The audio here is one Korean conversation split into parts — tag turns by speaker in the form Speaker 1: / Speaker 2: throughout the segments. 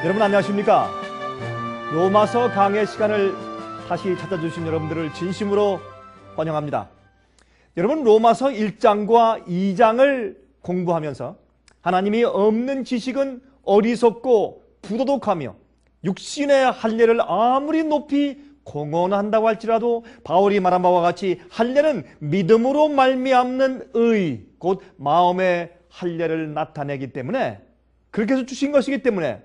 Speaker 1: 여러분 안녕하십니까? 로마서 강의 시간을 다시 찾아주신 여러분들을 진심으로 환영합니다. 여러분, 로마서 1장과 2장을 공부하면서 하나님이 없는 지식은 어리석고 부도덕하며 육신의 할례를 아무리 높이 공언한다고 할지라도 바울이 말한 바와 같이 할례는 믿음으로 말미암는 의, 곧 마음의 할례를 나타내기 때문에, 그렇게 해서 주신 것이기 때문에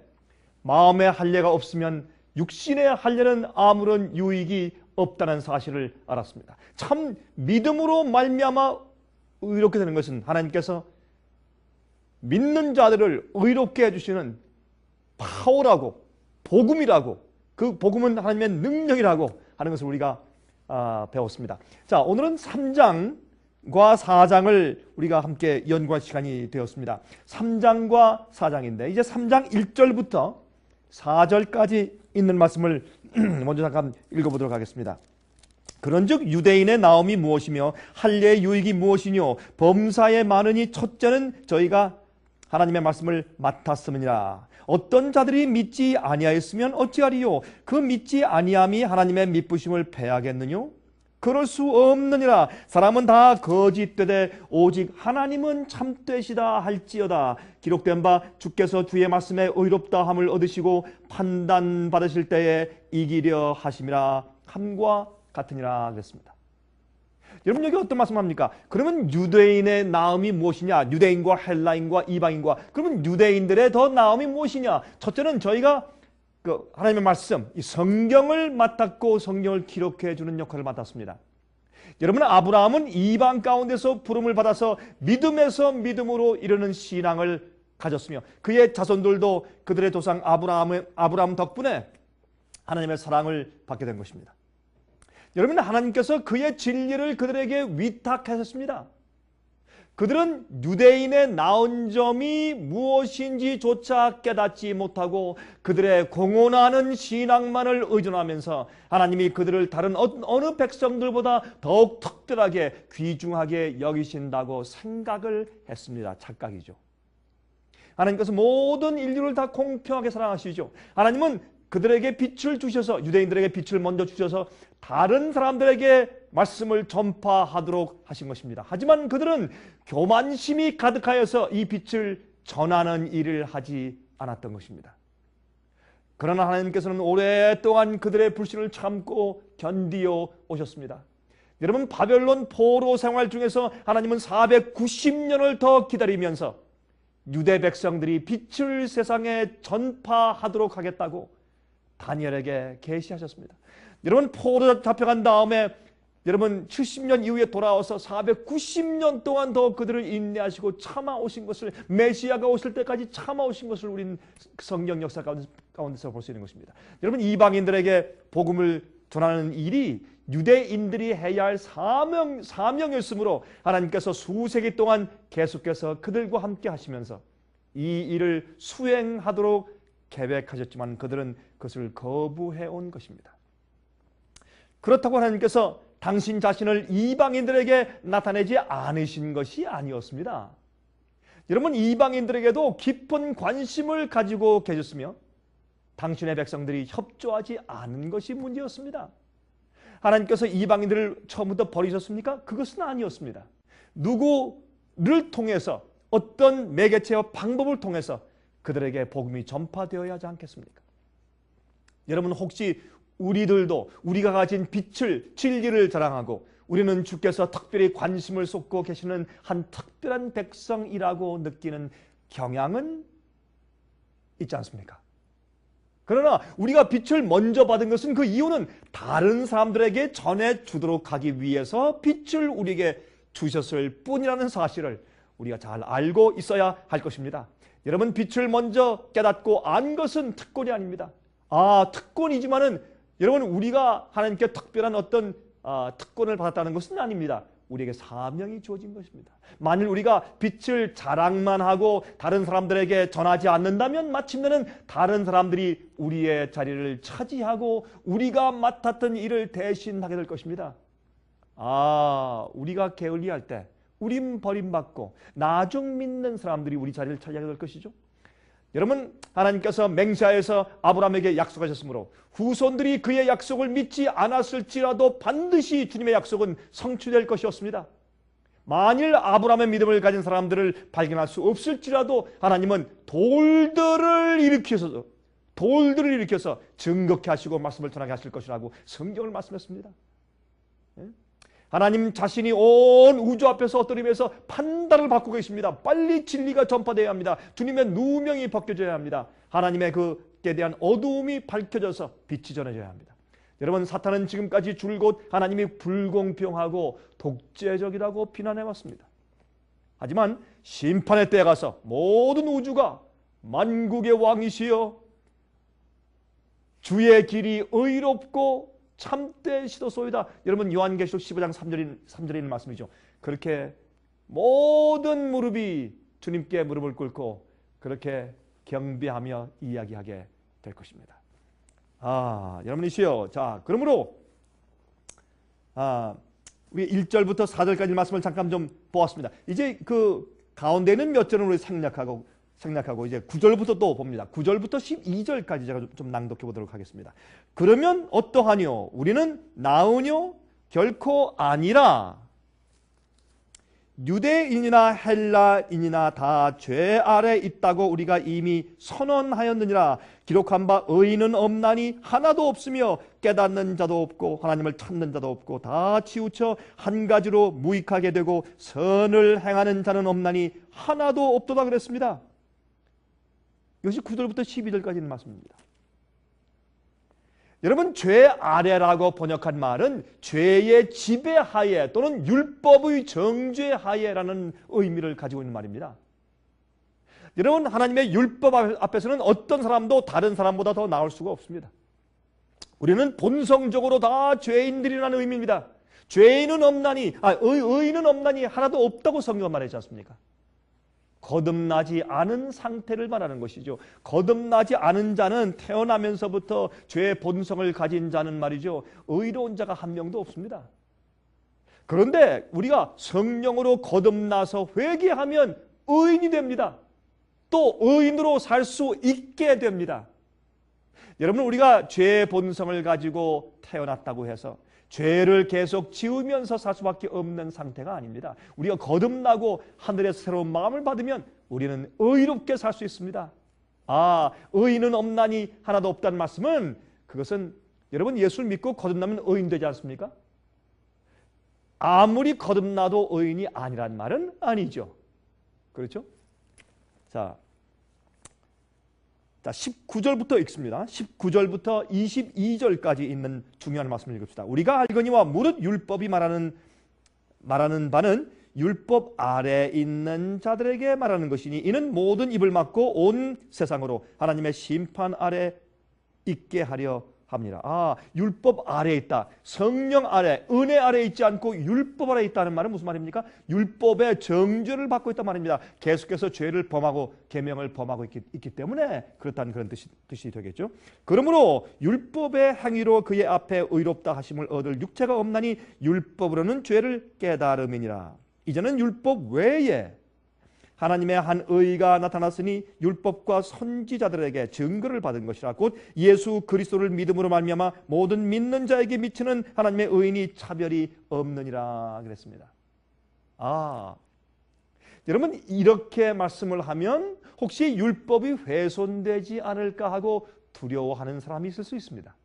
Speaker 1: 마음의 할례가 없으면 육신의 할례는 아무런 유익이 없다는 사실을 알았습니다. 참 믿음으로 말미암아 의롭게 되는 것은 하나님께서 믿는 자들을 의롭게 해주시는 파워라고, 복음이라고, 그 복음은 하나님의 능력이라고 하는 것을 우리가 배웠습니다. 자, 오늘은 3장과 4장을 우리가 함께 연구할 시간이 되었습니다. 3장과 4장인데 이제 3장 1절부터 4절까지 있는 말씀을 먼저 잠깐 읽어보도록 하겠습니다. 그런즉 유대인의 나옴이 무엇이며 할례의 유익이 무엇이뇨? 범사에 많으니 첫째는 저희가 하나님의 말씀을 맡았음이니라. 어떤 자들이 믿지 아니하였으면 어찌하리요? 그 믿지 아니함이 하나님의 믿부심을 패하겠느뇨? 그럴 수 없느니라. 사람은 다 거짓되되 오직 하나님은 참되시다 할지어다. 기록된 바 주께서 주의 말씀에 의롭다 함을 얻으시고 판단받으실 때에 이기려 하심이라 함과 같으니라 그랬습니다. 여러분, 여기 어떤 말씀합니까? 그러면 유대인의 나음이 무엇이냐? 유대인과 헬라인과 이방인과, 그러면 유대인들의 더 나음이 무엇이냐? 첫째는 저희가 하나님의 말씀, 이 성경을 맡았고 성경을 기록해 주는 역할을 맡았습니다. 여러분, 아브라함은 이방 가운데서 부름을 받아서 믿음에서 믿음으로 이르는 신앙을 가졌으며 그의 자손들도 그들의 조상 아브라함 덕분에 하나님의 사랑을 받게 된 것입니다. 여러분, 하나님께서 그의 진리를 그들에게 위탁하셨습니다. 그들은 유대인의 나은 점이 무엇인지조차 깨닫지 못하고 그들의 공언하는 신앙만을 의존하면서 하나님이 그들을 다른 어느 백성들보다 더욱 특별하게 귀중하게 여기신다고 생각을 했습니다. 착각이죠. 하나님께서 모든 인류를 다 공평하게 사랑하시죠. 하나님은 그들에게 빛을 주셔서, 유대인들에게 빛을 먼저 주셔서 다른 사람들에게 말씀을 전파하도록 하신 것입니다. 하지만 그들은 교만심이 가득하여서 이 빛을 전하는 일을 하지 않았던 것입니다. 그러나 하나님께서는 오랫동안 그들의 불신을 참고 견디어 오셨습니다. 여러분, 바벨론 포로 생활 중에서 하나님은 490년을 더 기다리면서 유대 백성들이 빛을 세상에 전파하도록 하겠다고 다니엘에게 계시하셨습니다. 여러분, 포로 잡혀간 다음에 여러분 70년 이후에 돌아와서 490년 동안 더 그들을 인내하시고 참아오신 것을, 메시아가 오실 때까지 참아오신 것을 우리는 성경 역사 가운데서 볼 수 있는 것입니다. 여러분, 이방인들에게 복음을 전하는 일이 유대인들이 해야 할 사명이었으므로 하나님께서 수세기 동안 계속해서 그들과 함께 하시면서 이 일을 수행하도록 계획하셨지만 그들은 그것을 거부해 온 것입니다. 그렇다고 하나님께서 당신 자신을 이방인들에게 나타내지 않으신 것이 아니었습니다. 여러분, 이방인들에게도 깊은 관심을 가지고 계셨으며 당신의 백성들이 협조하지 않은 것이 문제였습니다. 하나님께서 이방인들을 처음부터 버리셨습니까? 그것은 아니었습니다. 누구를 통해서, 어떤 매개체와 방법을 통해서 그들에게 복음이 전파되어야 하지 않겠습니까? 여러분, 혹시 우리들도 우리가 가진 빛을, 진리를 자랑하고 우리는 주께서 특별히 관심을 쏟고 계시는 한 특별한 백성이라고 느끼는 경향은 있지 않습니까? 그러나 우리가 빛을 먼저 받은 것은 그 이유는 다른 사람들에게 전해주도록 하기 위해서 빛을 우리에게 주셨을 뿐이라는 사실을 우리가 잘 알고 있어야 할 것입니다. 여러분, 빛을 먼저 깨닫고 안 것은 특권이 아닙니다. 특권이지만은 여러분, 우리가 하나님께 특별한 어떤 특권을 받았다는 것은 아닙니다. 우리에게 사명이 주어진 것입니다. 만일 우리가 빛을 자랑만 하고 다른 사람들에게 전하지 않는다면 마침내는 다른 사람들이 우리의 자리를 차지하고 우리가 맡았던 일을 대신하게 될 것입니다. 우리가 게을리할 때, 우린 버림받고 나중 믿는 사람들이 우리 자리를 차지하게 될 것이죠. 여러분, 하나님께서 맹세하여서 아브라함에게 약속하셨으므로 후손들이 그의 약속을 믿지 않았을지라도 반드시 주님의 약속은 성취될 것이었습니다. 만일 아브라함의 믿음을 가진 사람들을 발견할 수 없을지라도 하나님은 돌들을 일으켜서 증거케 하시고 말씀을 전하게 하실 것이라고 성경을 말씀했습니다. 하나님 자신이 온 우주 앞에서 엎드리면서 판단을 받고 계십니다. 빨리 진리가 전파되어야 합니다. 주님의 누명이 벗겨져야 합니다. 하나님의 그에 대한 어두움이 밝혀져서 빛이 전해져야 합니다. 여러분, 사탄은 지금까지 줄곧 하나님이 불공평하고 독재적이라고 비난해왔습니다. 하지만 심판의 때에 가서 모든 우주가 만국의 왕이시여 주의 길이 의롭고 참되시도소이다. 여러분, 요한계시록 15장 3절에 있는 말씀이죠. 그렇게 모든 무릎이 주님께 무릎을 꿇고 그렇게 경배하며 이야기하게 될 것입니다. 여러분이시여, 자, 그러므로 우리 1절부터 4절까지 말씀을 잠깐 좀 보았습니다. 이제 그 가운데는 몇 절은 우리 생략하고 이제 9절부터 또 봅니다. 9절부터 12절까지 제가 좀 낭독해 보도록 하겠습니다. 그러면 어떠하뇨? 우리는 나으뇨? 결코 아니라 유대인이나 헬라인이나 다 죄 아래 있다고 우리가 이미 선언하였느니라. 기록한 바 의인은 없나니 하나도 없으며 깨닫는 자도 없고 하나님을 찾는 자도 없고 다 치우쳐 한 가지로 무익하게 되고 선을 행하는 자는 없나니 하나도 없도다 그랬습니다. 이것이 9절부터 12절까지 있는 말씀입니다. 여러분, 죄 아래라고 번역한 말은 죄의 지배하에 또는 율법의 정죄하에라는 의미를 가지고 있는 말입니다. 여러분, 하나님의 율법 앞에서는 어떤 사람도 다른 사람보다 더 나을 수가 없습니다. 우리는 본성적으로 다 죄인들이라는 의미입니다. 죄인은 없나니, 의인은 없나니 하나도 없다고 성경은 말하지 않습니까? 거듭나지 않은 상태를 말하는 것이죠. 거듭나지 않은 자는 태어나면서부터 죄의 본성을 가진 자는 말이죠, 의로운 자가 한 명도 없습니다. 그런데 우리가 성령으로 거듭나서 회개하면 의인이 됩니다. 또 의인으로 살 수 있게 됩니다. 여러분, 우리가 죄의 본성을 가지고 태어났다고 해서 죄를 계속 지으면서 살 수밖에 없는 상태가 아닙니다. 우리가 거듭나고 하늘에서 새로운 마음을 받으면 우리는 의롭게 살 수 있습니다. 의인은 없나니 하나도 없다는 말씀은, 그것은 여러분, 예수를 믿고 거듭나면 의인 되지 않습니까? 아무리 거듭나도 의인이 아니란 말은 아니죠. 그렇죠? 자, 19절부터 읽습니다. 19절부터 22절까지 있는 중요한 말씀을 읽읍시다. 우리가 알거니와 무릇 율법이 말하는 바는 율법 아래 있는 자들에게 말하는 것이니 이는 모든 입을 막고 온 세상으로 하나님의 심판 아래 있게 하려 합니다. 율법 아래에 있다. 성령 아래, 은혜 아래에 있지 않고 율법 아래에 있다는 말은 무슨 말입니까? 율법의 정죄를 받고 있단 말입니다. 계속해서 죄를 범하고 계명을 범하고 있기 때문에 그렇다는 그런 뜻이 되겠죠. 그러므로 율법의 행위로 그의 앞에 의롭다 하심을 얻을 육체가 없나니 곧율법으로는 죄를 깨달음이니라. 이제는 율법 외에 하나님의 한 의가 나타났으니 율법과 선지자들에게 증거를 받은 것이라. 곧 예수 그리스도를 믿음으로 말미암아 모든 믿는 자에게 미치는 하나님의 의인이 차별이 없느니라 그랬습니다. 여러분, 이렇게 말씀을 하면 혹시 율법이 훼손되지 않을까 하고 두려워하는 사람이 있을 수 있습니다.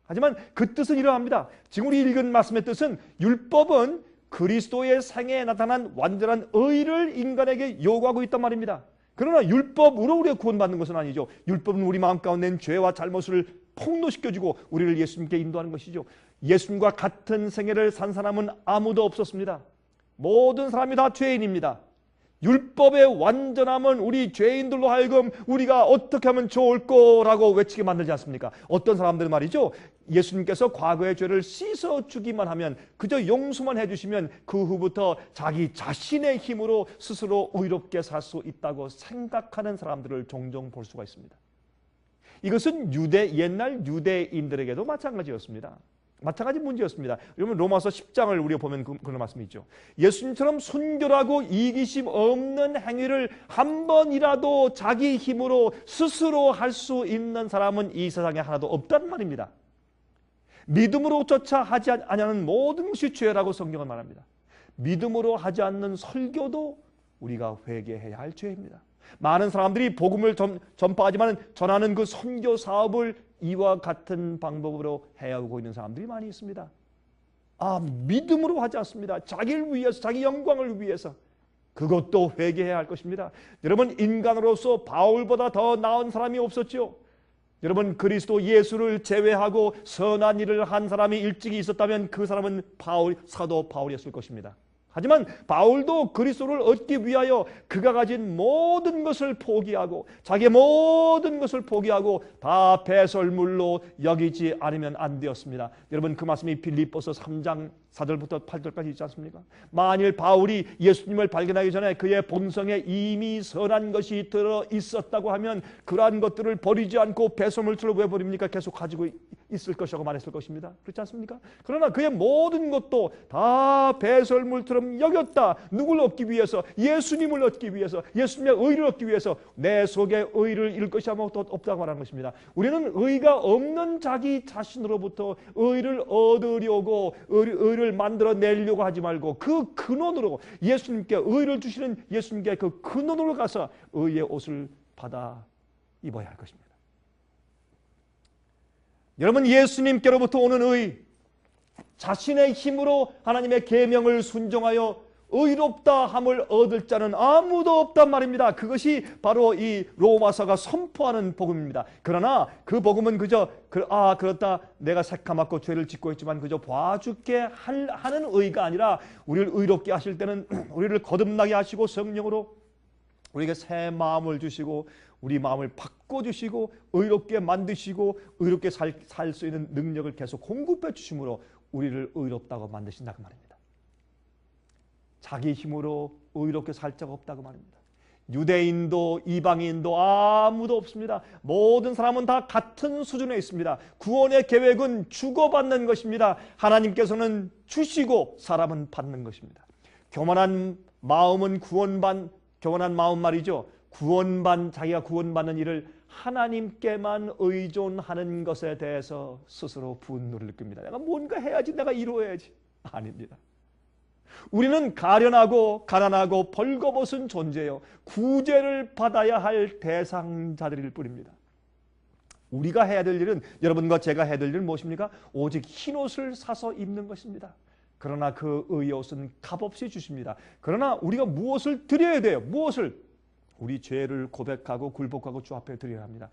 Speaker 1: 하지만 그 뜻은 이러합니다. 지금 우리 읽은 말씀의 뜻은 율법은 그리스도의 생애에 나타난 완전한 의를 인간에게 요구하고 있단 말입니다. 그러나 율법으로 우리가 구원받는 것은 아니죠. 율법은 우리 마음 가운데 있는 죄와 잘못을 폭로시켜주고 우리를 예수님께 인도하는 것이죠. 예수님과 같은 생애를 산 사람은 아무도 없었습니다. 모든 사람이 다 죄인입니다. 율법의 완전함은 우리 죄인들로 하여금 우리가 어떻게 하면 좋을 거라고 외치게 만들지 않습니까? 어떤 사람들은 말이죠, 예수님께서 과거의 죄를 씻어주기만 하면, 그저 용서만 해주시면 그 후부터 자기 자신의 힘으로 스스로 의롭게 살 수 있다고 생각하는 사람들을 종종 볼 수가 있습니다. 이것은 옛날 유대인들에게도 마찬가지였습니다. 마찬가지 문제였습니다. 여러분 로마서 10장을 우리가 보면 그런 말씀이 있죠. 예수님처럼 순결하고 이기심 없는 행위를 한 번이라도 자기 힘으로 스스로 할 수 있는 사람은 이 세상에 하나도 없단 말입니다. 믿음으로조차 하지 않는 모든 것이 죄라고 성경은 말합니다. 믿음으로 하지 않는 설교도 우리가 회개해야 할 죄입니다. 많은 사람들이 복음을 전파하지만 전하는 그 선교 사업을 이와 같은 방법으로 해오고 있는 사람들이 많이 있습니다. 믿음으로 하지 않습니다. 자기를 위해서, 자기 영광을 위해서. 그것도 회개해야 할 것입니다. 여러분 인간으로서 바울보다 더 나은 사람이 없었죠. 여러분 그리스도 예수를 제외하고 선한 일을 한 사람이 일찍이 있었다면 그 사람은 사도 바울이었을 것입니다. 하지만 바울도 그리스도를 얻기 위하여 그가 가진 모든 것을 포기하고 자기의 모든 것을 포기하고 다 배설물로 여기지 않으면 안 되었습니다. 여러분 그 말씀이 빌립보서 3장 4절부터 8절까지 있지 않습니까? 만일 바울이 예수님을 발견하기 전에 그의 본성에 이미 선한 것이 들어 있었다고 하면 그러한 것들을 버리지 않고 배설물처럼 왜 버립니까? 계속 가지고 있을 것이라고 말했을 것입니다. 그렇지 않습니까? 그러나 그의 모든 것도 다 배설물처럼 여겼다. 누굴 얻기 위해서? 예수님을 얻기 위해서, 예수님의 의를 얻기 위해서. 내 속에 의를 잃을 것이 아무것도 없다고 말하는 것입니다. 우리는 의가 없는 자기 자신으로부터 의를 얻으려고 의를 만들어내려고 하지 말고 그 근원으로 예수님께 의를 주시는 예수님께 그 근원으로 가서 의의 옷을 받아 입어야 할 것입니다. 여러분 예수님께로부터 오는 의, 자신의 힘으로 하나님의 계명을 순종하여 의롭다 함을 얻을 자는 아무도 없단 말입니다. 그것이 바로 이 로마서가 선포하는 복음입니다. 그러나 그 복음은 그저 그렇다 내가 새까맣고 죄를 짓고 있지만 그저 봐주게 하는 의가 아니라 우리를 의롭게 하실 때는 우리를 거듭나게 하시고 성령으로 우리에게 새 마음을 주시고 우리 마음을 바꿔주시고 의롭게 만드시고 의롭게 살 수 있는 능력을 계속 공급해 주심으로 우리를 의롭다고 만드신다고 말입니다. 자기 힘으로 의롭게 살 자가 없다고 말입니다. 유대인도 이방인도 아무도 없습니다. 모든 사람은 다 같은 수준에 있습니다. 구원의 계획은 주고받는 것입니다. 하나님께서는 주시고 사람은 받는 것입니다. 교만한 마음은 교만한 마음 말이죠. 자기가 구원받는 일을 하나님께만 의존하는 것에 대해서 스스로 분노를 느낍니다. 내가 뭔가 해야지, 내가 이루어야지. 아닙니다. 우리는 가련하고 가난하고 벌거벗은 존재요. 구제를 받아야 할 대상자들일 뿐입니다. 우리가 해야 될 일은, 여러분과 제가 해야 될 일은 무엇입니까? 오직 흰옷을 사서 입는 것입니다. 그러나 그 의의 옷은 값없이 주십니다. 그러나 우리가 무엇을 드려야 돼요? 무엇을? 우리 죄를 고백하고 굴복하고 주 앞에 드려야 합니다.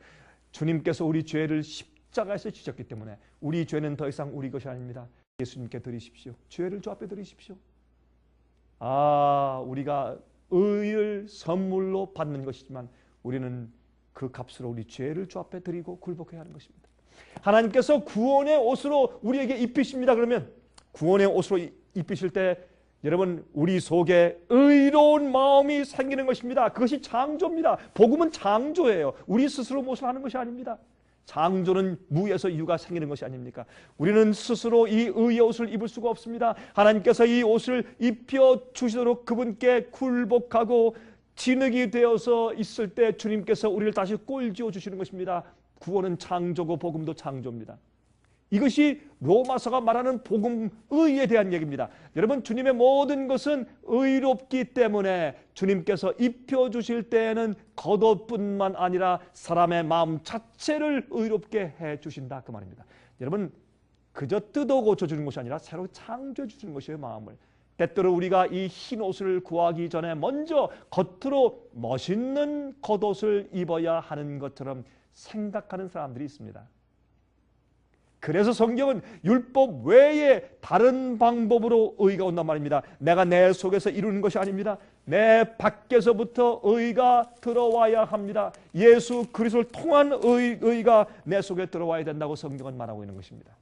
Speaker 1: 주님께서 우리 죄를 십자가에서 지셨기 때문에 우리 죄는 더 이상 우리 것이 아닙니다. 예수님께 드리십시오. 죄를 주 앞에 드리십시오. 우리가 의를 선물로 받는 것이지만 우리는 그 값으로 우리 죄를 주 앞에 드리고 굴복해야 하는 것입니다. 하나님께서 구원의 옷으로 우리에게 입히십니다. 그러면 구원의 옷으로 입히실 때 여러분 우리 속에 의로운 마음이 생기는 것입니다. 그것이 창조입니다. 복음은 창조예요. 우리 스스로 무엇을 하는 것이 아닙니다. 창조는 무에서 유가 생기는 것이 아닙니까? 우리는 스스로 이 의의 옷을 입을 수가 없습니다. 하나님께서 이 옷을 입혀주시도록 그분께 굴복하고 진흙이 되어서 있을 때 주님께서 우리를 다시 꼴지어 주시는 것입니다. 구원은 창조고 복음도 창조입니다. 이것이 로마서가 말하는 복음의에 대한 얘기입니다. 여러분 주님의 모든 것은 의롭기 때문에 주님께서 입혀주실 때에는 겉옷뿐만 아니라 사람의 마음 자체를 의롭게 해주신다 그 말입니다. 여러분 그저 뜯어 고쳐주는 것이 아니라 새로 창조해 주시는 것이에요. 마음을. 때때로 우리가 이 흰 옷을 구하기 전에 먼저 겉으로 멋있는 겉옷을 입어야 하는 것처럼 생각하는 사람들이 있습니다. 그래서 성경은 율법 외에 다른 방법으로 의가 온단 말입니다. 내가 내 속에서 이루는 것이 아닙니다. 내 밖에서부터 의가 들어와야 합니다. 예수 그리스도를 통한 의가 내 속에 들어와야 된다고 성경은 말하고 있는 것입니다.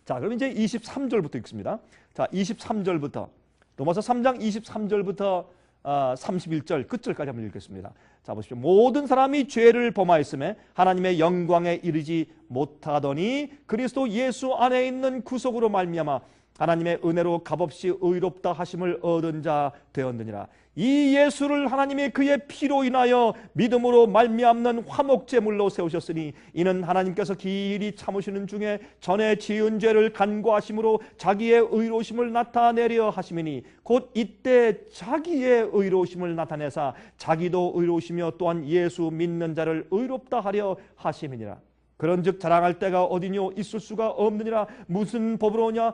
Speaker 1: 자, 그럼 이제 23절부터 읽습니다. 자, 23절부터 로마서 3장 23절부터 31절 끝절까지 한번 읽겠습니다. 자, 보십시오. 모든 사람이 죄를 범하였음에 하나님의 영광에 이르지 못하더니 그리스도 예수 안에 있는 구속으로 말미암아 하나님의 은혜로 값없이 의롭다 하심을 얻은 자 되었느니라. 이 예수를 하나님이 그의 피로 인하여 믿음으로 말미암는 화목제물로 세우셨으니 이는 하나님께서 길이 참으시는 중에 전에 지은 죄를 간구하심으로 자기의 의로우심을 나타내려 하심이니 곧 이때 자기의 의로우심을 나타내사 자기도 의로우시며 또한 예수 믿는 자를 의롭다 하려 하심이니라. 그런즉 자랑할 때가 어디뇨 있을 수가 없느니라. 무슨 법으로냐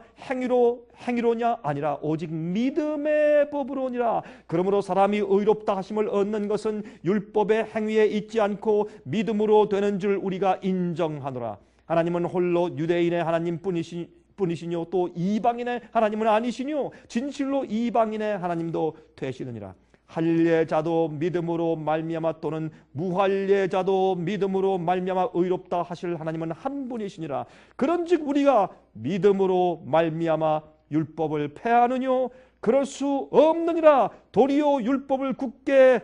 Speaker 1: 행위로냐 아니라 오직 믿음의 법으로니라. 그러므로 사람이 의롭다 하심을 얻는 것은 율법의 행위에 있지 않고 믿음으로 되는 줄 우리가 인정하노라. 하나님은 홀로 유대인의 하나님 뿐이시뇨 또 이방인의 하나님은 아니시뇨 진실로 이방인의 하나님도 되시느니라. 할례자도 믿음으로 말미암아 또는 무할례자도 믿음으로 말미암아 의롭다 하실 하나님은 한 분이시니라. 그런즉 우리가 믿음으로 말미암아 율법을 폐하느뇨 그럴 수 없느니라. 도리어 율법을 굳게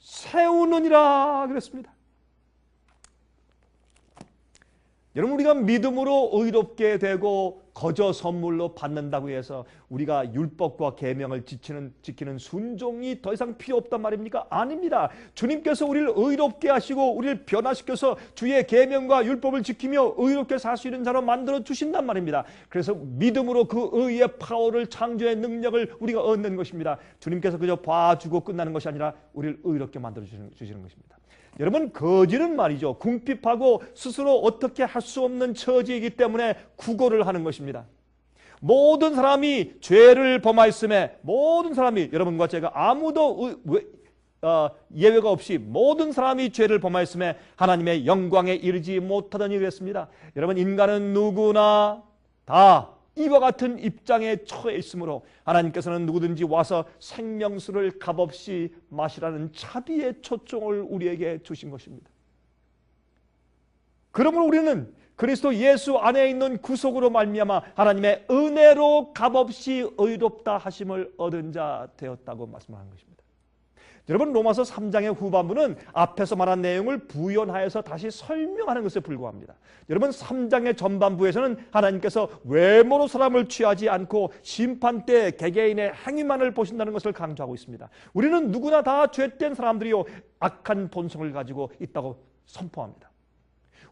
Speaker 1: 세우느니라 그랬습니다. 여러분, 우리가 믿음으로 의롭게 되고 거저 선물로 받는다고 해서 우리가 율법과 계명을 지키는 순종이 더 이상 필요 없단 말입니까? 아닙니다. 주님께서 우리를 의롭게 하시고 우리를 변화시켜서 주의 계명과 율법을 지키며 의롭게 살 수 있는 자로 만들어 주신단 말입니다. 그래서 믿음으로 그 의의 파워를, 창조의 능력을 우리가 얻는 것입니다. 주님께서 그저 봐주고 끝나는 것이 아니라 우리를 의롭게 만들어 주시는 것입니다. 여러분, 거지는 말이죠, 궁핍하고 스스로 어떻게 할 수 없는 처지이기 때문에 구걸을 하는 것입니다. 모든 사람이 죄를 범하였음에 모든 사람이, 여러분과 제가 아무도 예외가 없이 모든 사람이 죄를 범하였음에 하나님의 영광에 이르지 못하더니 그랬습니다. 여러분, 인간은 누구나 다 이와 같은 입장에 처해 있으므로 하나님께서는 누구든지 와서 생명수를 값없이 마시라는 자비의 초청을 우리에게 주신 것입니다. 그러므로 우리는 그리스도 예수 안에 있는 구속으로 말미암아 하나님의 은혜로 값없이 의롭다 하심을 얻은 자 되었다고 말씀하는 것입니다. 여러분, 로마서 3장의 후반부는 앞에서 말한 내용을 부연하여서 다시 설명하는 것에 불과합니다. 여러분, 3장의 전반부에서는 하나님께서 외모로 사람을 취하지 않고 심판 때 개개인의 행위만을 보신다는 것을 강조하고 있습니다. 우리는 누구나 다 죄된 사람들이요 악한 본성을 가지고 있다고 선포합니다.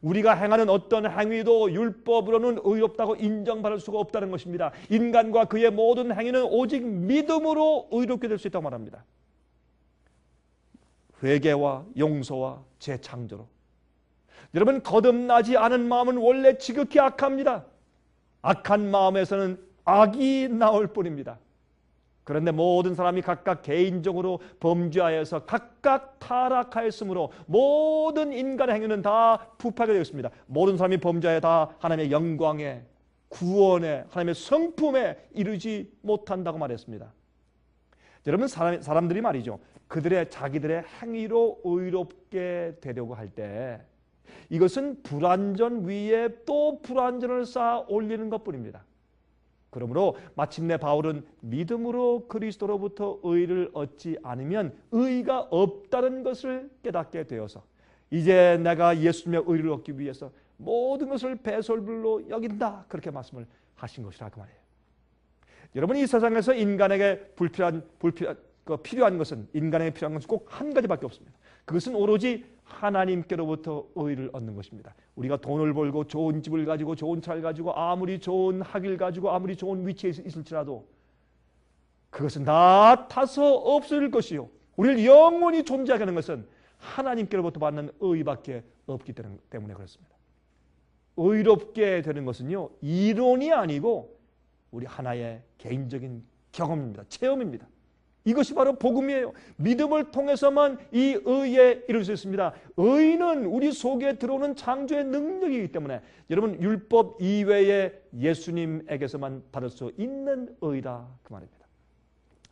Speaker 1: 우리가 행하는 어떤 행위도 율법으로는 의롭다고 인정받을 수가 없다는 것입니다. 인간과 그의 모든 행위는 오직 믿음으로 의롭게 될 수 있다고 말합니다. 회개와 용서와 재창조로. 여러분, 거듭나지 않은 마음은 원래 지극히 악합니다. 악한 마음에서는 악이 나올 뿐입니다. 그런데 모든 사람이 각각 개인적으로 범죄하여서 각각 타락하였으므로 모든 인간의 행위는 다 부패하게 되었습니다. 모든 사람이 범죄하여 다 하나님의 영광에, 구원에, 하나님의 성품에 이르지 못한다고 말했습니다. 여러분, 사람들이 말이죠, 자기들의 행위로 의롭게 되려고 할 때 이것은 불완전 위에 또 불완전을 쌓아 올리는 것뿐입니다. 그러므로 마침내 바울은 믿음으로 그리스도로부터 의를 얻지 않으면 의가 없다는 것을 깨닫게 되어서 이제 내가 예수님의 의를 얻기 위해서 모든 것을 배설물로 여긴다, 그렇게 말씀을 하신 것이라 그 말이에요. 여러분, 이 세상에서 인간에게 필요한 것은, 인간에게 필요한 것은 꼭 한 가지밖에 없습니다. 그것은 오로지 하나님께로부터 의를 얻는 것입니다. 우리가 돈을 벌고 좋은 집을 가지고 좋은 차를 가지고 아무리 좋은 학위를 가지고 아무리 좋은 위치에 있을지라도 그것은 다 타서 없어질 것이요, 우리를 영원히 존재하게 하는 것은 하나님께로부터 받는 의밖에 없기 때문에 그렇습니다. 의롭게 되는 것은요, 이론이 아니고 우리 하나의 개인적인 경험입니다. 체험입니다. 이것이 바로 복음이에요. 믿음을 통해서만 이 의에 이룰 수 있습니다. 의는 우리 속에 들어오는 창조의 능력이기 때문에 여러분, 율법 이외에 예수님에게서만 받을 수 있는 의다, 그 말입니다.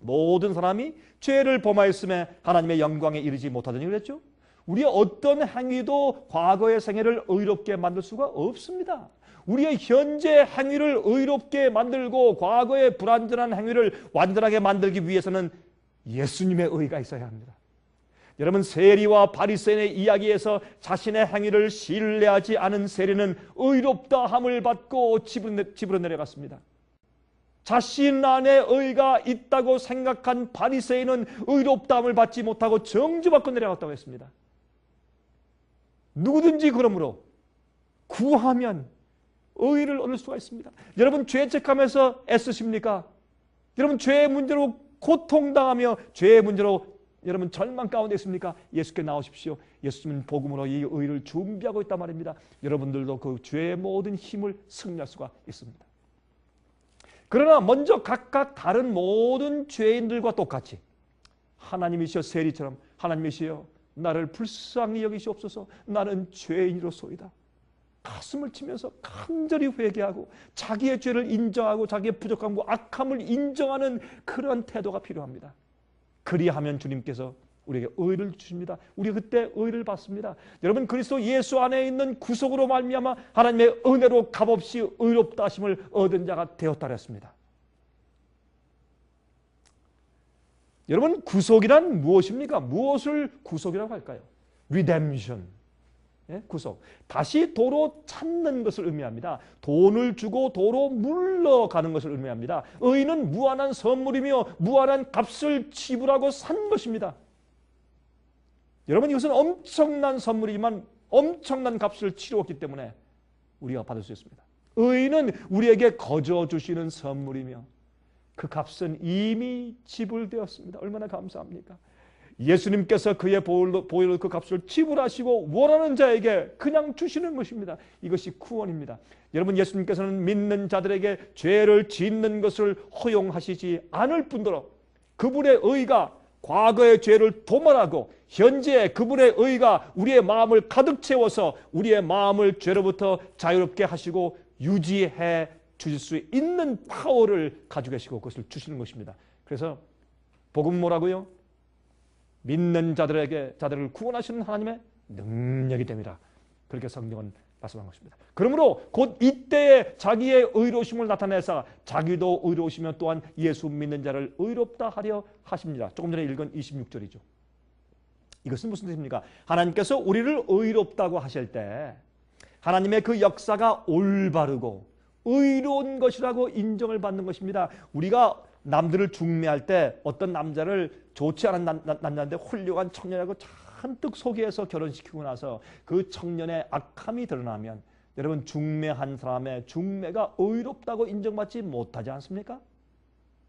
Speaker 1: 모든 사람이 죄를 범하였음에 하나님의 영광에 이르지 못하더니 그랬죠. 우리의 어떤 행위도 과거의 생애를 의롭게 만들 수가 없습니다. 우리의 현재 행위를 의롭게 만들고 과거의 불완전한 행위를 완전하게 만들기 위해서는 예수님의 의가 있어야 합니다. 여러분, 세리와 바리새인의 이야기에서 자신의 행위를 신뢰하지 않은 세리는 의롭다함을 받고 집으로 내려갔습니다. 자신 안에 의가 있다고 생각한 바리새인은 의롭다함을 받지 못하고 정죄받고 내려갔다고 했습니다. 누구든지 그러므로 구하면 의를 얻을 수가 있습니다. 여러분, 죄책하면서 애쓰십니까? 여러분, 죄의 문제로 고통당하며 죄의 문제로 여러분 절망 가운데 있습니까? 예수께 나오십시오. 예수님은 복음으로 이 의를 준비하고 있단 말입니다. 여러분들도 그 죄의 모든 힘을 승리할 수가 있습니다. 그러나 먼저 각각 다른 모든 죄인들과 똑같이 하나님이시여 세리처럼 하나님이시여 나를 불쌍히 여기시옵소서. 나는 죄인이로소이다. 가슴을 치면서 간절히 회개하고 자기의 죄를 인정하고 자기의 부족함과 악함을 인정하는 그런 태도가 필요합니다. 그리하면 주님께서 우리에게 의를 주십니다. 우리 그때 의를 받습니다. 여러분, 그리스도 예수 안에 있는 구속으로 말미암아 하나님의 은혜로 값없이 의롭다 하심을 얻은 자가 되었다 했습니다. 여러분, 구속이란 무엇입니까? 무엇을 구속이라고 할까요? Redemption. 구속. 다시 도로 찾는 것을 의미합니다. 돈을 주고 도로 물러가는 것을 의미합니다. 의는 무한한 선물이며 무한한 값을 지불하고 산 것입니다. 여러분, 이것은 엄청난 선물이지만 엄청난 값을 치루었기 때문에 우리가 받을 수 있습니다. 의는 우리에게 거저 주시는 선물이며 그 값은 이미 지불되었습니다. 얼마나 감사합니까? 예수님께서 그의 보혈로 그 값을 지불하시고 원하는 자에게 그냥 주시는 것입니다. 이것이 구원입니다. 여러분, 예수님께서는 믿는 자들에게 죄를 짓는 것을 허용하시지 않을 뿐더러 그분의 의가 과거의 죄를 도말하고 현재 그분의 의가 우리의 마음을 가득 채워서 우리의 마음을 죄로부터 자유롭게 하시고 유지해 주실 수 있는 파워를 가지고 계시고 그것을 주시는 것입니다. 그래서 복음 뭐라고요? 믿는 자들을 구원하시는 하나님의 능력이 됩니다. 그렇게 성경은 말씀한 것입니다. 그러므로 곧 이때에 자기의 의로우심을 나타내사 자기도 의로우시면 또한 예수 믿는 자를 의롭다 하려 하십니다. 조금 전에 읽은 26절이죠. 이것은 무슨 뜻입니까? 하나님께서 우리를 의롭다고 하실 때 하나님의 그 역사가 올바르고 의로운 것이라고 인정을 받는 것입니다. 우리가 남들을 중매할 때 어떤 남자를 좋지 않은 남자인데 훌륭한 청년하고 잔뜩 소개해서 결혼시키고 나서 그 청년의 악함이 드러나면 여러분, 중매한 사람의 중매가 의롭다고 인정받지 못하지 않습니까?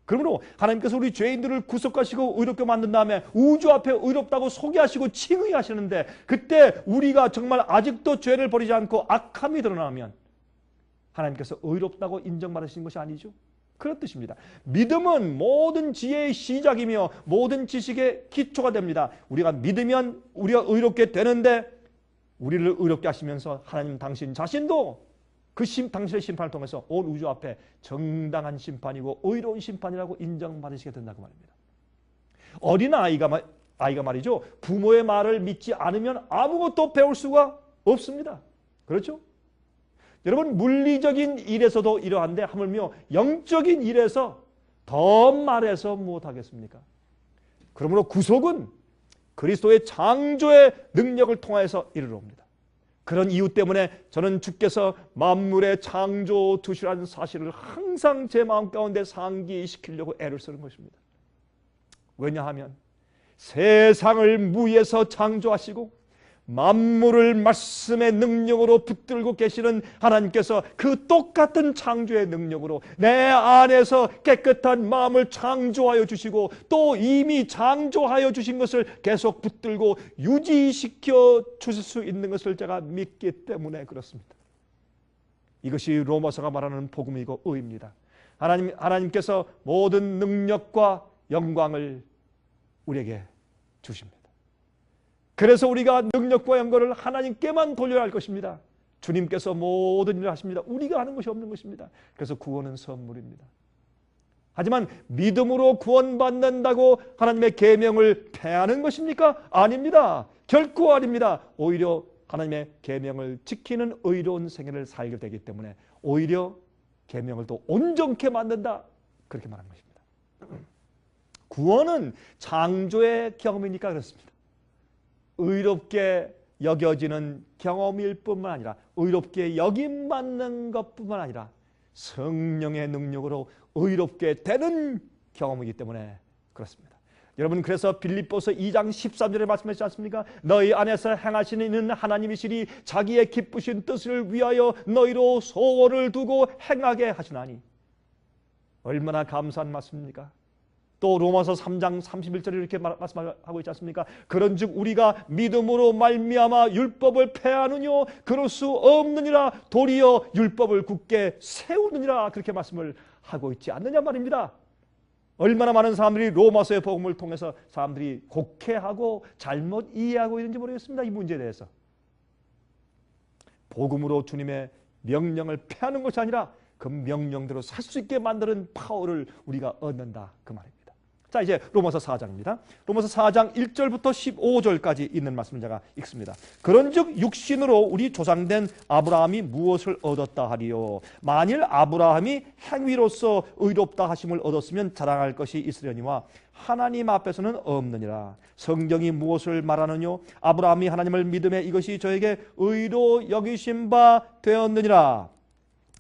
Speaker 1: 그러므로 하나님께서 우리 죄인들을 구속하시고 의롭게 만든 다음에 우주 앞에 의롭다고 소개하시고 칭의하시는데 그때 우리가 정말 아직도 죄를 버리지 않고 악함이 드러나면 하나님께서 의롭다고 인정받으시는 것이 아니죠. 그런 뜻입니다. 믿음은 모든 지혜의 시작이며 모든 지식의 기초가 됩니다. 우리가 믿으면 우리가 의롭게 되는데 우리를 의롭게 하시면서 하나님 당신 자신도 그 당신의 심판을 통해서 온 우주 앞에 정당한 심판이고 의로운 심판이라고 인정받으시게 된다고 말입니다. 어린 아이가 말이죠. 부모의 말을 믿지 않으면 아무것도 배울 수가 없습니다. 그렇죠? 여러분, 물리적인 일에서도 이러한데 하물며 영적인 일에서 더 말해서 무엇하겠습니까? 그러므로 구속은 그리스도의 창조의 능력을 통해서 이르러옵니다. 그런 이유 때문에 저는 주께서 만물의 창조 주시라는 사실을 항상 제 마음 가운데 상기시키려고 애를 쓰는 것입니다. 왜냐하면 세상을 무에서 창조하시고 만물을 말씀의 능력으로 붙들고 계시는 하나님께서 그 똑같은 창조의 능력으로 내 안에서 깨끗한 마음을 창조하여 주시고 또 이미 창조하여 주신 것을 계속 붙들고 유지시켜 주실 수 있는 것을 제가 믿기 때문에 그렇습니다. 이것이 로마서가 말하는 복음이고 의입니다. 하나님께서 모든 능력과 영광을 우리에게 주십니다. 그래서 우리가 능력과 영광을 하나님께만 돌려야 할 것입니다. 주님께서 모든 일을 하십니다. 우리가 하는 것이 없는 것입니다. 그래서 구원은 선물입니다. 하지만 믿음으로 구원받는다고 하나님의 계명을 폐하는 것입니까? 아닙니다. 결코 아닙니다. 오히려 하나님의 계명을 지키는 의로운 생애를 살게 되기 때문에 오히려 계명을 더 온전케 만든다. 그렇게 말하는 것입니다. 구원은 창조의 경험이니까 그렇습니다. 의롭게 여겨지는 경험일 뿐만 아니라 의롭게 여김받는 것뿐만 아니라 성령의 능력으로 의롭게 되는 경험이기 때문에 그렇습니다. 여러분, 그래서 빌립보서 2장 13절에 말씀하시지 않습니까? 너희 안에서 행하시는 이는 하나님이시니 자기의 기쁘신 뜻을 위하여 너희로 소원을 두고 행하게 하시나니. 얼마나 감사한 말씀입니까? 또 로마서 3장 31절에 이렇게 말씀하고 있지 않습니까? 그런즉 우리가 믿음으로 말미암아 율법을 폐하느뇨 그럴 수 없느니라 도리어 율법을 굳게 세우느니라, 그렇게 말씀을 하고 있지 않느냐 말입니다. 얼마나 많은 사람들이 로마서의 복음을 통해서 사람들이 곡해하고 잘못 이해하고 있는지 모르겠습니다. 이 문제에 대해서. 복음으로 주님의 명령을 폐하는 것이 아니라 그 명령대로 살 수 있게 만드는 파워를 우리가 얻는다, 그 말입니다. 자, 이제 로마서 4장입니다. 로마서 4장 1절부터 15절까지 있는 말씀을 제가 읽습니다. 그런즉 육신으로 우리 조상된 아브라함이 무엇을 얻었다 하리요? 만일 아브라함이 행위로서 의롭다 하심을 얻었으면 자랑할 것이 있으려니와 하나님 앞에서는 없느니라. 성경이 무엇을 말하느뇨? 아브라함이 하나님을 믿음에 이것이 저에게 의로 여기신 바 되었느니라.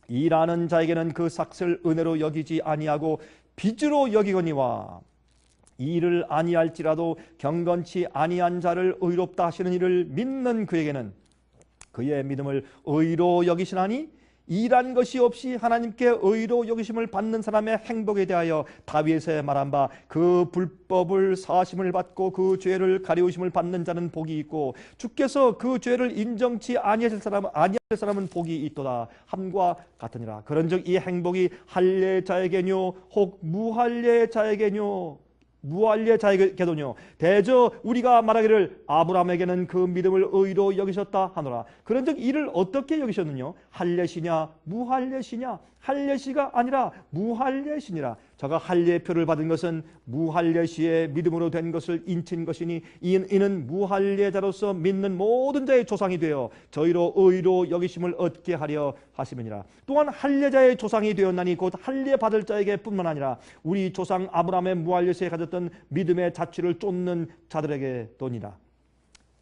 Speaker 1: 일하는 자에게는 그 삭을 은혜로 여기지 아니하고 빚으로 여기거니와 일을 아니할지라도 경건치 아니한 자를 의롭다 하시는 이를 믿는 그에게는 그의 믿음을 의로 여기시나니 일한 것이 없이 하나님께 의로 여기심을 받는 사람의 행복에 대하여 다윗의 말한 바 그 불법을 사심을 받고 그 죄를 가리우심을 받는 자는 복이 있고 주께서 그 죄를 인정치 아니하실 사람은 복이 있도다 함과 같으니라. 그런즉 이 행복이 할례자에게뇨 혹 무할례자에게뇨 무할례자에게도뇨 대저 우리가 말하기를 아브라함에게는 그 믿음을 의로 여기셨다 하노라. 그런즉 이를 어떻게 여기셨느냐? 할례시냐 무할례시냐? 할례시가 아니라 무할례시니라. 저가 할례표를 받은 것은 무할례시의 믿음으로 된 것을 인친 것이니 이는 무할례자로서 믿는 모든 자의 조상이 되어 저희로 의로 여기심을 얻게 하려 하심이니라. 또한 할례자의 조상이 되었나니 곧 할례 받을 자에게 뿐만 아니라 우리 조상 아브라함의 무할례시에 가졌던 믿음의 자취를 쫓는 자들에게 도니라.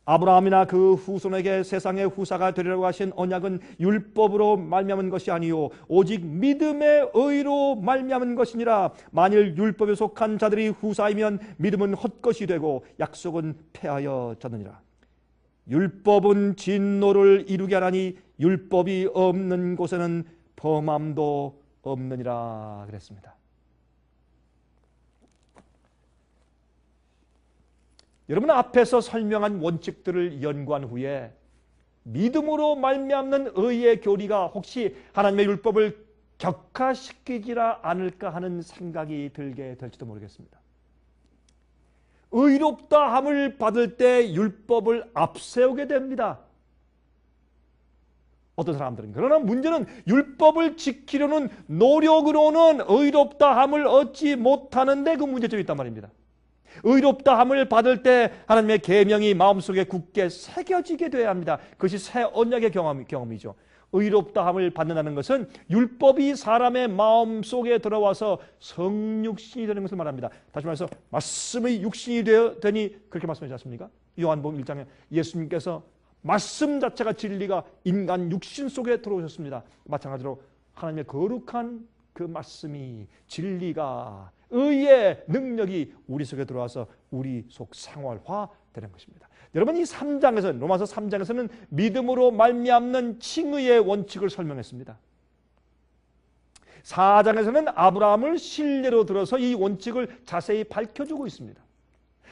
Speaker 1: 아브라함이나 그 후손에게 세상의 후사가 되리라고 하신 언약은 율법으로 말미암은 것이 아니요 오직 믿음의 의로 말미암은 것이니라. 만일 율법에 속한 자들이 후사이면 믿음은 헛것이 되고 약속은 폐하여졌느니라. 율법은 진노를 이루게 하나니 율법이 없는 곳에는 범함도 없느니라 그랬습니다. 여러분, 앞에서 설명한 원칙들을 연구한 후에 믿음으로 말미암는 의의 교리가 혹시 하나님의 율법을 격화시키지라 않을까 하는 생각이 들게 될지도 모르겠습니다. 의롭다함을 받을 때 율법을 앞세우게 됩니다. 어떤 사람들은. 그러나 문제는 율법을 지키려는 노력으로는 의롭다함을 얻지 못하는데 그 문제점이 있단 말입니다. 의롭다함을 받을 때 하나님의 계명이 마음속에 굳게 새겨지게 돼야 합니다. 그것이 새 언약의 경험이죠. 의롭다함을 받는다는 것은 율법이 사람의 마음속에 들어와서 성육신이 되는 것을 말합니다. 다시 말해서 말씀의 육신이 되니 그렇게 말씀하지 않습니까? 요한복음 1장에 예수님께서 말씀 자체가 진리가 인간 육신 속에 들어오셨습니다. 마찬가지로 하나님의 거룩한 그 말씀이 진리가 의의 능력이 우리 속에 들어와서 우리 속 생활화되는 것입니다. 여러분, 이 3장에서는 로마서 3장에서는 믿음으로 말미암는 칭의의 원칙을 설명했습니다. 4장에서는 아브라함을 실례로 들어서 이 원칙을 자세히 밝혀주고 있습니다.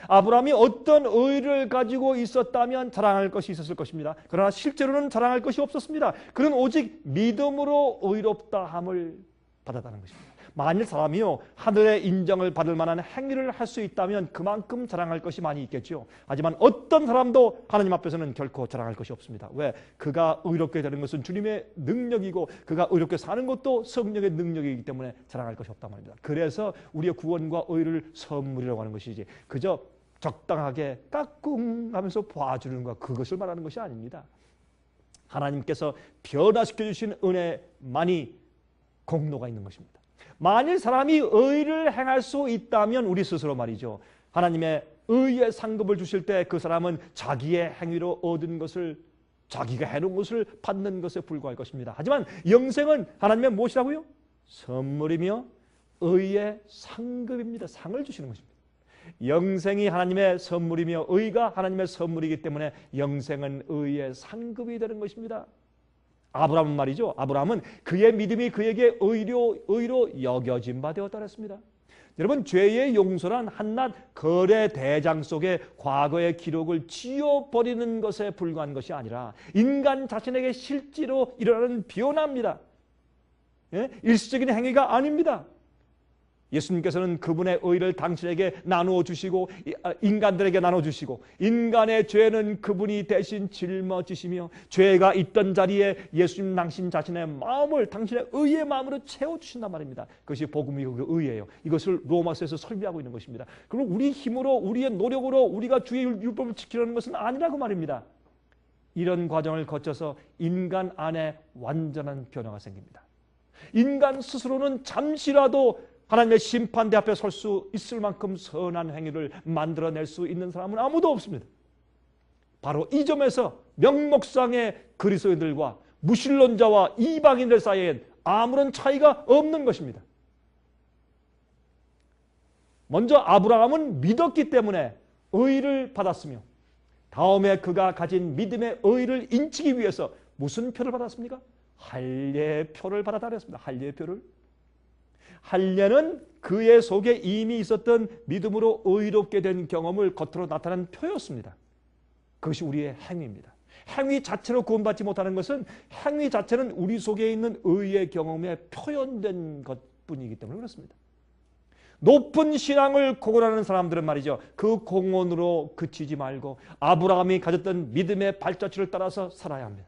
Speaker 1: 아브라함이 어떤 의를 가지고 있었다면 자랑할 것이 있었을 것입니다. 그러나 실제로는 자랑할 것이 없었습니다. 그는 오직 믿음으로 의롭다함을 받았다는 것입니다. 만일 사람이요 하늘의 인정을 받을 만한 행위를 할 수 있다면 그만큼 자랑할 것이 많이 있겠죠. 하지만 어떤 사람도 하나님 앞에서는 결코 자랑할 것이 없습니다. 왜? 그가 의롭게 되는 것은 주님의 능력이고 그가 의롭게 사는 것도 성령의 능력이기 때문에 자랑할 것이 없단 말입니다. 그래서 우리의 구원과 의를 선물이라고 하는 것이지 그저 적당하게 까꿍 하면서 봐주는 것, 그것을 말하는 것이 아닙니다. 하나님께서 변화시켜 주신 은혜만이 공로가 있는 것입니다. 만일 사람이 의를 행할 수 있다면 우리 스스로 말이죠. 하나님의 의의 상급을 주실 때 그 사람은 자기의 행위로 얻은 것을, 자기가 해놓은 것을 받는 것에 불과할 것입니다. 하지만 영생은 하나님의 무엇이라고요? 선물이며 의의 상급입니다. 상을 주시는 것입니다. 영생이 하나님의 선물이며 의가 하나님의 선물이기 때문에 영생은 의의 상급이 되는 것입니다. 아브라함은 말이죠. 아브라함은 그의 믿음이 그에게 의로 여겨진 바 되었다 그랬습니다. 여러분, 죄의 용서란 한낱 거래 대장 속에 과거의 기록을 지워버리는 것에 불과한 것이 아니라 인간 자신에게 실제로 일어나는 변화입니다. 예? 일시적인 행위가 아닙니다. 예수님께서는 그분의 의를 당신에게 나누어 주시고 인간들에게 나눠 주시고 인간의 죄는 그분이 대신 짊어지시며 죄가 있던 자리에 예수님 당신 자신의 마음을 당신의 의의 마음으로 채워주신단 말입니다. 그것이 복음이고 그 의예요. 이것을 로마서에서 설명하고 있는 것입니다. 그리고 우리 힘으로 우리의 노력으로 우리가 주의 율법을 지키려는 것은 아니라고 말입니다. 이런 과정을 거쳐서 인간 안에 완전한 변화가 생깁니다. 인간 스스로는 잠시라도 하나님의 심판대 앞에 설 수 있을 만큼 선한 행위를 만들어낼 수 있는 사람은 아무도 없습니다. 바로 이 점에서 명목상의 그리스도인들과 무신론자와 이방인들 사이엔 아무런 차이가 없는 것입니다. 먼저 아브라함은 믿었기 때문에 의를 받았으며 다음에 그가 가진 믿음의 의를 인치기 위해서 무슨 표를 받았습니까? 할례표를 받았다 그랬습니다. 할례표를. 할례는 그의 속에 이미 있었던 믿음으로 의롭게 된 경험을 겉으로 나타낸 표였습니다. 그것이 우리의 행위입니다. 행위 자체로 구원받지 못하는 것은 행위 자체는 우리 속에 있는 의의 경험에 표현된 것뿐이기 때문에 그렇습니다. 높은 신앙을 공언하는 사람들은 말이죠. 그 공언으로 그치지 말고 아브라함이 가졌던 믿음의 발자취를 따라서 살아야 합니다.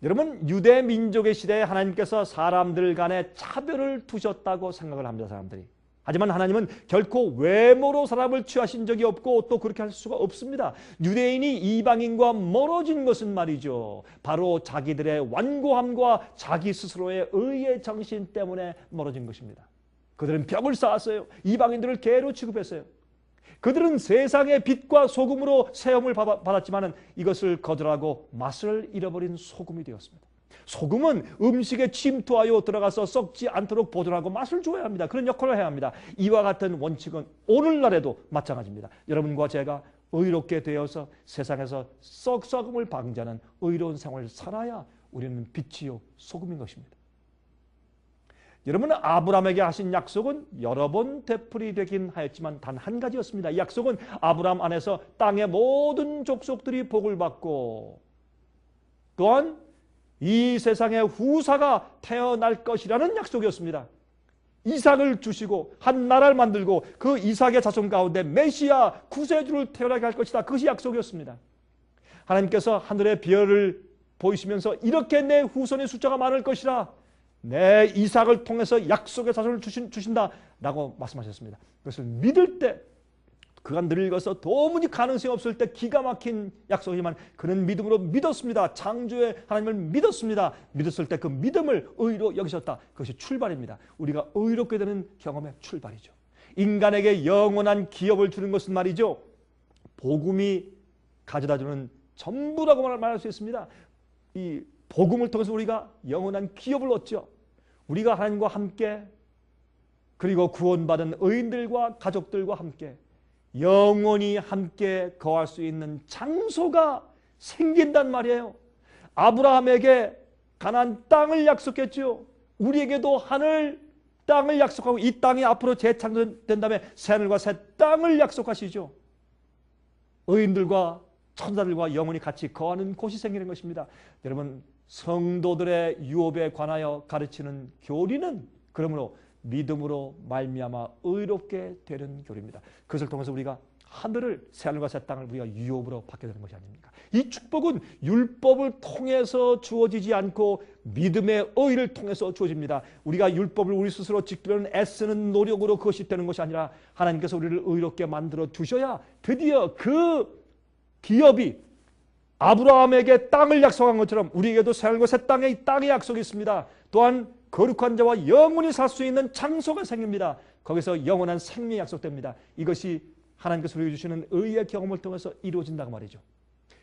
Speaker 1: 여러분, 유대 민족의 시대에 하나님께서 사람들 간에 차별을 두셨다고 생각을 합니다. 사람들이. 하지만 하나님은 결코 외모로 사람을 취하신 적이 없고 또 그렇게 할 수가 없습니다. 유대인이 이방인과 멀어진 것은 말이죠. 바로 자기들의 완고함과 자기 스스로의 의의 정신 때문에 멀어진 것입니다. 그들은 벽을 쌓았어요. 이방인들을 개로 취급했어요. 그들은 세상의 빛과 소금으로 세움을 받았지만 이것을 거절하고 맛을 잃어버린 소금이 되었습니다. 소금은 음식에 침투하여 들어가서 썩지 않도록 보존하고 맛을 줘야 합니다. 그런 역할을 해야 합니다. 이와 같은 원칙은 오늘날에도 마찬가지입니다. 여러분과 제가 의롭게 되어서 세상에서 썩음을 방지하는 의로운 생활을 살아야 우리는 빛이요 소금인 것입니다. 여러분, 아브라함에게 하신 약속은 여러 번 되풀이 되긴 하였지만 단 한 가지였습니다. 이 약속은 아브라함 안에서 땅의 모든 족속들이 복을 받고 또한 이 세상의 후사가 태어날 것이라는 약속이었습니다. 이삭을 주시고 한 나라를 만들고 그 이삭의 자손 가운데 메시아 구세주를 태어나게 할 것이다. 그것이 약속이었습니다. 하나님께서 하늘의 별을 보이시면서 이렇게 내 후손의 숫자가 많을 것이라, 내 이삭을 통해서 약속의 자손을 주신다라고 말씀하셨습니다. 그것을 믿을 때, 그가 늙어서 도무지 가능성이 없을 때 기가 막힌 약속이지만 그는 믿음으로 믿었습니다. 창조의 하나님을 믿었습니다. 믿었을 때 그 믿음을 의로 여기셨다. 그것이 출발입니다. 우리가 의롭게 되는 경험의 출발이죠. 인간에게 영원한 기업을 주는 것은 말이죠, 복음이 가져다주는 전부라고 말할 수 있습니다. 이 복음을 통해서 우리가 영원한 기업을 얻죠. 우리가 하나님과 함께, 그리고 구원받은 의인들과 가족들과 함께 영원히 함께 거할 수 있는 장소가 생긴단 말이에요. 아브라함에게 가나안 땅을 약속했죠. 우리에게도 하늘 땅을 약속하고 이 땅이 앞으로 재창조된 다음에 새하늘과 새 땅을 약속하시죠. 의인들과 천사들과 영원히 같이 거하는 곳이 생기는 것입니다. 여러분, 성도들의 유업에 관하여 가르치는 교리는 그러므로 믿음으로 말미암아 의롭게 되는 교리입니다. 그것을 통해서 우리가 하늘을, 새하늘과 새 땅을 우리가 유업으로 받게 되는 것이 아닙니까? 이 축복은 율법을 통해서 주어지지 않고 믿음의 의를 통해서 주어집니다. 우리가 율법을 우리 스스로 지키려는 애쓰는 노력으로 그것이 되는 것이 아니라 하나님께서 우리를 의롭게 만들어 주셔야 드디어 그 기업이 아브라함에게 땅을 약속한 것처럼 우리에게도 새하늘과 새 땅의 이 땅의 약속이 있습니다. 또한 거룩한 자와 영원히 살 수 있는 장소가 생깁니다. 거기서 영원한 생명이 약속됩니다. 이것이 하나님께서 우리에게 주시는 의의 경험을 통해서 이루어진다고 말이죠.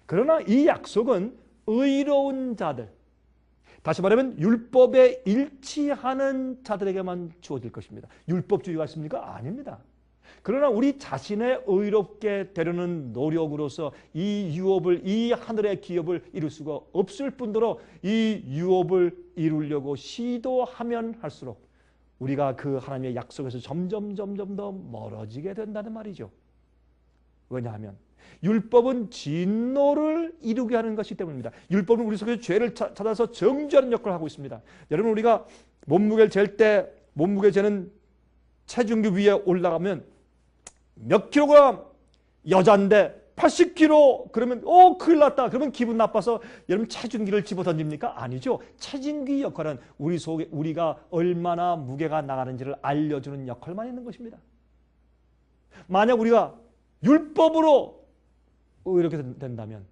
Speaker 1: 그러나 이 약속은 의로운 자들, 다시 말하면 율법에 일치하는 자들에게만 주어질 것입니다. 율법주의가 있습니까? 아닙니다. 그러나 우리 자신의 의롭게 되려는 노력으로서 이 유업을, 이 하늘의 기업을 이룰 수가 없을 뿐더러 이 유업을 이루려고 시도하면 할수록 우리가 그 하나님의 약속에서 점점 더 멀어지게 된다는 말이죠. 왜냐하면 율법은 진노를 이루게 하는 것이기 때문입니다. 율법은 우리 속에 죄를 찾아서 정죄하는 역할을 하고 있습니다. 여러분, 우리가 몸무게를 잴 때 몸무게 재는 체중기 위에 올라가면 몇 킬로그램 여자인데 80kg 그러면 큰일 났다. 그러면 기분 나빠서 여러분 체중기를 집어던집니까? 아니죠. 체중기 역할은 우리 속에 우리가 얼마나 무게가 나가는지를 알려주는 역할만 있는 것입니다. 만약 우리가 율법으로 이렇게 된다면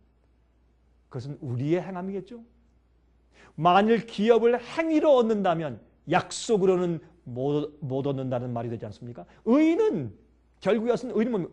Speaker 1: 그것은 우리의 행함이겠죠. 만일 기업을 행위로 얻는다면 약속으로는 못 얻는다는 말이 되지 않습니까? 의인은 결국에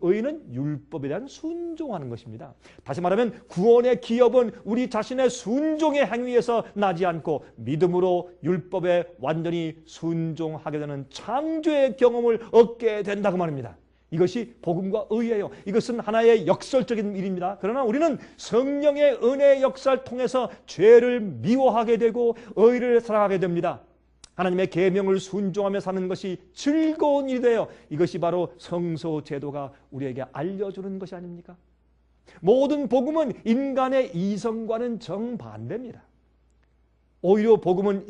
Speaker 1: 의인은 율법에 대한 순종하는 것입니다. 다시 말하면 구원의 기업은 우리 자신의 순종의 행위에서 나지 않고 믿음으로 율법에 완전히 순종하게 되는 창조의 경험을 얻게 된다고 말입니다. 이것이 복음과 의예요. 이것은 하나의 역설적인 일입니다. 그러나 우리는 성령의 은혜의 역사를 통해서 죄를 미워하게 되고 의를 사랑하게 됩니다. 하나님의 계명을 순종하며 사는 것이 즐거운 일이 되어 이것이 바로 성소 제도가 우리에게 알려주는 것이 아닙니까? 모든 복음은 인간의 이성과는 정반대입니다. 오히려 복음은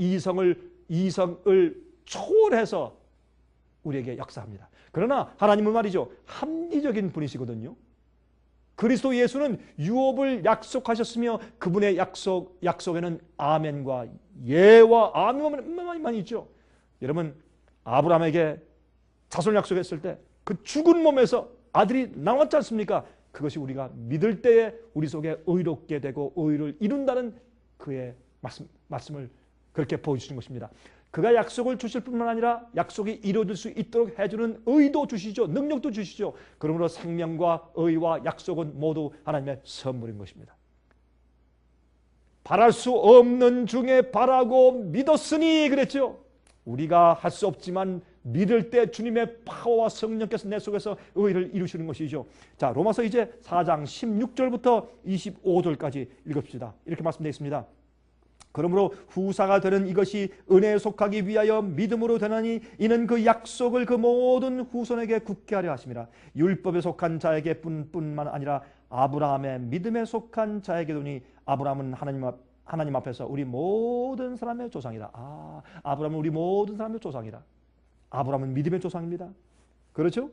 Speaker 1: 이성을 초월해서 우리에게 역사합니다. 그러나 하나님은 말이죠, 합리적인 분이시거든요. 그리스도 예수는 유업을 약속하셨으며 그분의 약속에는 아멘과 예와 아멘만 있죠. 여러분, 아브라함에게 자손 약속했을 때 그 죽은 몸에서 아들이 나왔지 않습니까? 그것이 우리가 믿을 때에 우리 속에 의롭게 되고 의를 이룬다는 그의 말씀을 그렇게 보여주신 것입니다. 그가 약속을 주실 뿐만 아니라 약속이 이루어질 수 있도록 해주는 의도 주시죠. 능력도 주시죠. 그러므로 생명과 의와 약속은 모두 하나님의 선물인 것입니다. 바랄 수 없는 중에 바라고 믿었으니 그랬죠. 우리가 할 수 없지만 믿을 때 주님의 파워와 성령께서 내 속에서 의를 이루시는 것이죠. 자, 로마서 이제 4장 16절부터 25절까지 읽읍시다. 이렇게 말씀되어 있습니다. 그러므로 후사가 되는 이것이 은혜에 속하기 위하여 믿음으로 되나니 이는 그 약속을 그 모든 후손에게 굳게 하려 하심이라. 율법에 속한 자에게 뿐만 아니라 아브라함의 믿음에 속한 자에게도니 아브라함은 하나님 앞에서 우리 모든 사람의 조상이다. 아브라함은 우리 모든 사람의 조상이다. 아브라함은 믿음의 조상입니다. 그렇죠?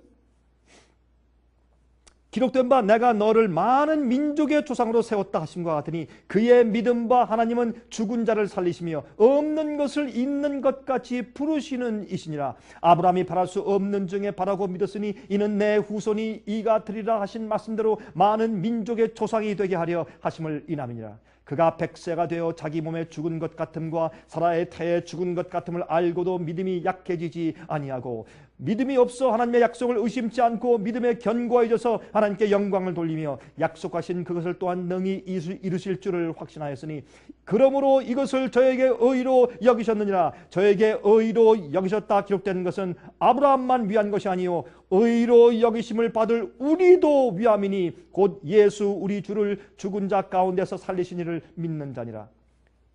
Speaker 1: 기록된 바 내가 너를 많은 민족의 조상으로 세웠다 하심과 같으니 그의 믿음과 하나님은 죽은 자를 살리시며 없는 것을 있는 것 같이 부르시는 이시니라. 아브라함이 바랄 수 없는 중에 바라고 믿었으니 이는 내 후손이 이가 되리라 하신 말씀대로 많은 민족의 조상이 되게 하려 하심을 인함이니라. 그가 100세가 되어 자기 몸에 죽은 것 같음과 사라의 태에 죽은 것 같음을 알고도 믿음이 약해지지 아니하고 믿음이 없어 하나님의 약속을 의심치 않고 믿음에 견고해져서 하나님께 영광을 돌리며 약속하신 그것을 또한 능히 이루실 줄을 확신하였으니 그러므로 이것을 저에게 의로 여기셨느니라. 저에게 의로 여기셨다 기록된 것은 아브라함만 위한 것이 아니요 의로 여기심을 받을 우리도 위함이니 곧 예수 우리 주를 죽은 자 가운데서 살리신 이를 믿는 자니라.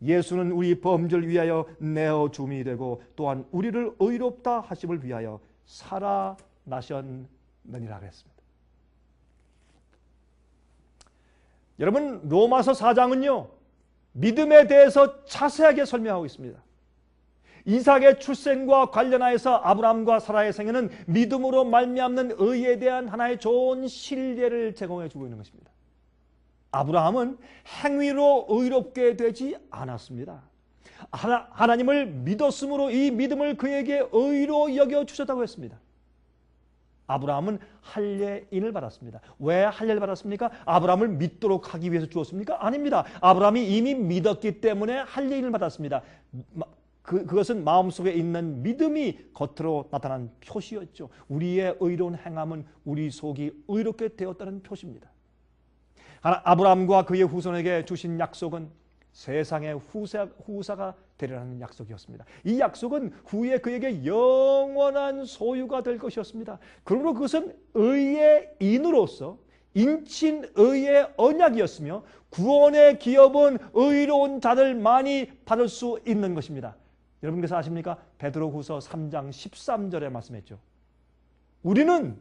Speaker 1: 예수는 우리 범죄를 위하여 내어 죽음이 되고 또한 우리를 의롭다 하심을 위하여 살아나셨느니라 그랬습니다. 여러분, 로마서 4장은요 믿음에 대해서 자세하게 설명하고 있습니다. 이삭의 출생과 관련하여서 아브라함과 사라의 생애는 믿음으로 말미암는 의에 대한 하나의 좋은 신뢰를 제공해 주고 있는 것입니다. 아브라함은 행위로 의롭게 되지 않았습니다. 하나님을 믿었으므로 이 믿음을 그에게 의로 여겨주셨다고 했습니다. 아브라함은 할례인을 받았습니다. 왜 할례를 받았습니까? 아브라함을 믿도록 하기 위해서 주었습니까? 아닙니다. 아브라함이 이미 믿었기 때문에 할례인을 받았습니다. 그것은 마음속에 있는 믿음이 겉으로 나타난 표시였죠. 우리의 의로운 행함은 우리 속이 의롭게 되었다는 표시입니다. 아브라함과 그의 후손에게 주신 약속은 세상의 후사가 되리라는 약속이었습니다. 이 약속은 후에 그에게 영원한 소유가 될 것이었습니다. 그러므로 그것은 의의 인으로서 인친 의의 언약이었으며 구원의 기업은 의로운 자들만이 받을 수 있는 것입니다. 여러분께서 아십니까? 베드로후서 3장 13절에 말씀했죠. 우리는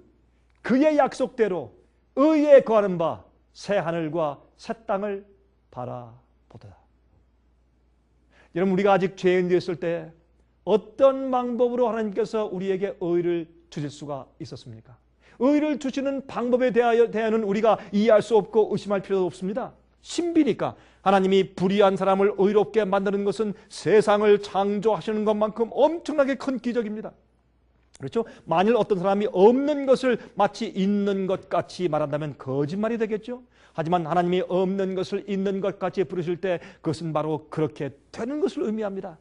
Speaker 1: 그의 약속대로 의에 거하는 바 새 하늘과 새 땅을 바라보다. 여러분, 우리가 아직 죄인 되었을 때 어떤 방법으로 하나님께서 우리에게 의를 주실 수가 있었습니까? 의를 주시는 방법에 대하여는 우리가 이해할 수 없고 의심할 필요도 없습니다. 신비니까. 하나님이 불의한 사람을 의롭게 만드는 것은 세상을 창조하시는 것만큼 엄청나게 큰 기적입니다. 그렇죠? 만일 어떤 사람이 없는 것을 마치 있는 것 같이 말한다면 거짓말이 되겠죠? 하지만 하나님이 없는 것을 있는 것 같이 부르실 때 그것은 바로 그렇게 되는 것을 의미합니다.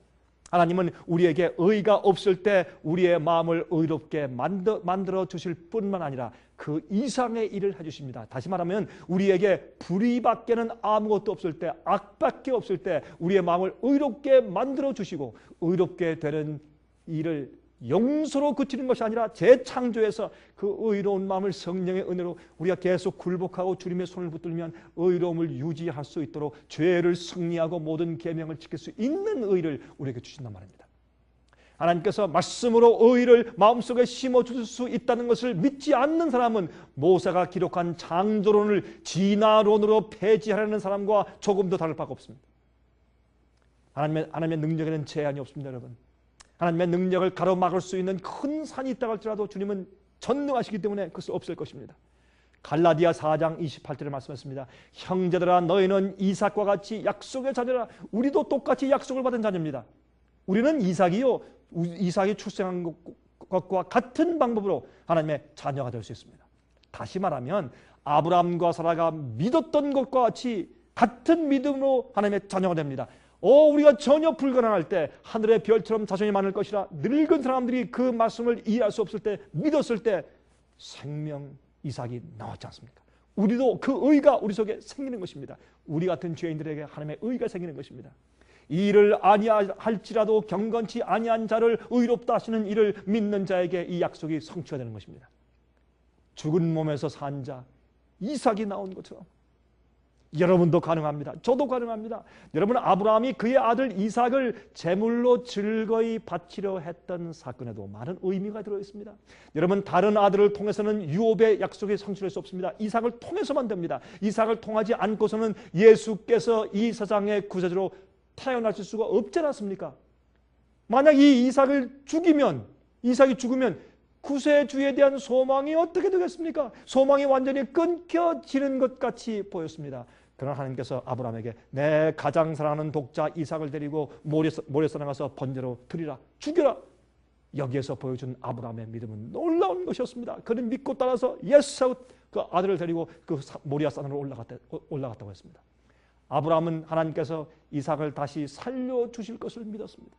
Speaker 1: 하나님은 우리에게 의가 없을 때 우리의 마음을 의롭게 만들어 주실 뿐만 아니라 그 이상의 일을 해주십니다. 다시 말하면 우리에게 불의밖에는 아무것도 없을 때, 악밖에 없을 때 우리의 마음을 의롭게 만들어 주시고 의롭게 되는 일을 용서로 그치는 것이 아니라 재창조해서 그 의로운 마음을 성령의 은혜로 우리가 계속 굴복하고 주님의 손을 붙들면 의로움을 유지할 수 있도록 죄를 승리하고 모든 계명을 지킬 수 있는 의를 우리에게 주신단 말입니다. 하나님께서 말씀으로 의를 마음속에 심어주실 수 있다는 것을 믿지 않는 사람은 모세가 기록한 창조론을 진화론으로 폐지하려는 사람과 조금도 다를 바가 없습니다. 하나님의 능력에는 제한이 없습니다, 여러분. 하나님의 능력을 가로막을 수 있는 큰 산이 있다고 할지라도 주님은 전능하시기 때문에 그것을 없앨 것입니다. 갈라디아 4장 28절에 말씀했습니다. 형제들아 너희는 이삭과 같이 약속의 자녀라. 우리도 똑같이 약속을 받은 자녀입니다. 우리는 이삭이 출생한 것과 같은 방법으로 하나님의 자녀가 될 수 있습니다. 다시 말하면 아브라함과 사라가 믿었던 것과 같이 같은 믿음으로 하나님의 자녀가 됩니다. 우리가 전혀 불가능할 때 하늘의 별처럼 자손이 많을 것이라 늙은 사람들이 그 말씀을 이해할 수 없을 때 믿었을 때 생명 이삭이 나왔지 않습니까? 우리도 그 의가 우리 속에 생기는 것입니다. 우리 같은 죄인들에게 하나님의 의가 생기는 것입니다. 이 일을 아니할지라도 경건치 아니한 자를 의롭다 하시는 이를 믿는 자에게 이 약속이 성취가 되는 것입니다. 죽은 몸에서 산 자 이삭이 나온 것처럼 여러분도 가능합니다. 저도 가능합니다. 여러분, 아브라함이 그의 아들 이삭을 제물로 즐거이 바치려 했던 사건에도 많은 의미가 들어있습니다. 여러분, 다른 아들을 통해서는 유업의 약속이 성취될 수 없습니다. 이삭을 통해서만 됩니다. 이삭을 통하지 않고서는 예수께서 이 세상의 구세주로 태어나실 수가 없지 않습니까? 만약 이 이삭이 죽으면 구세주에 대한 소망이 어떻게 되겠습니까? 소망이 완전히 끊겨지는 것 같이 보였습니다. 그러나 하나님께서 아브라함에게 내 가장 사랑하는 독자 이삭을 데리고 모래산에 가서 번제로 드리라, 죽여라. 여기에서 보여준 아브라함의 믿음은 놀라운 것이었습니다. 그는 믿고 따라서 예스 하고 그 아들을 데리고 그 모리아산으로 올라갔다고 했습니다. 아브라함은 하나님께서 이삭을 다시 살려주실 것을 믿었습니다.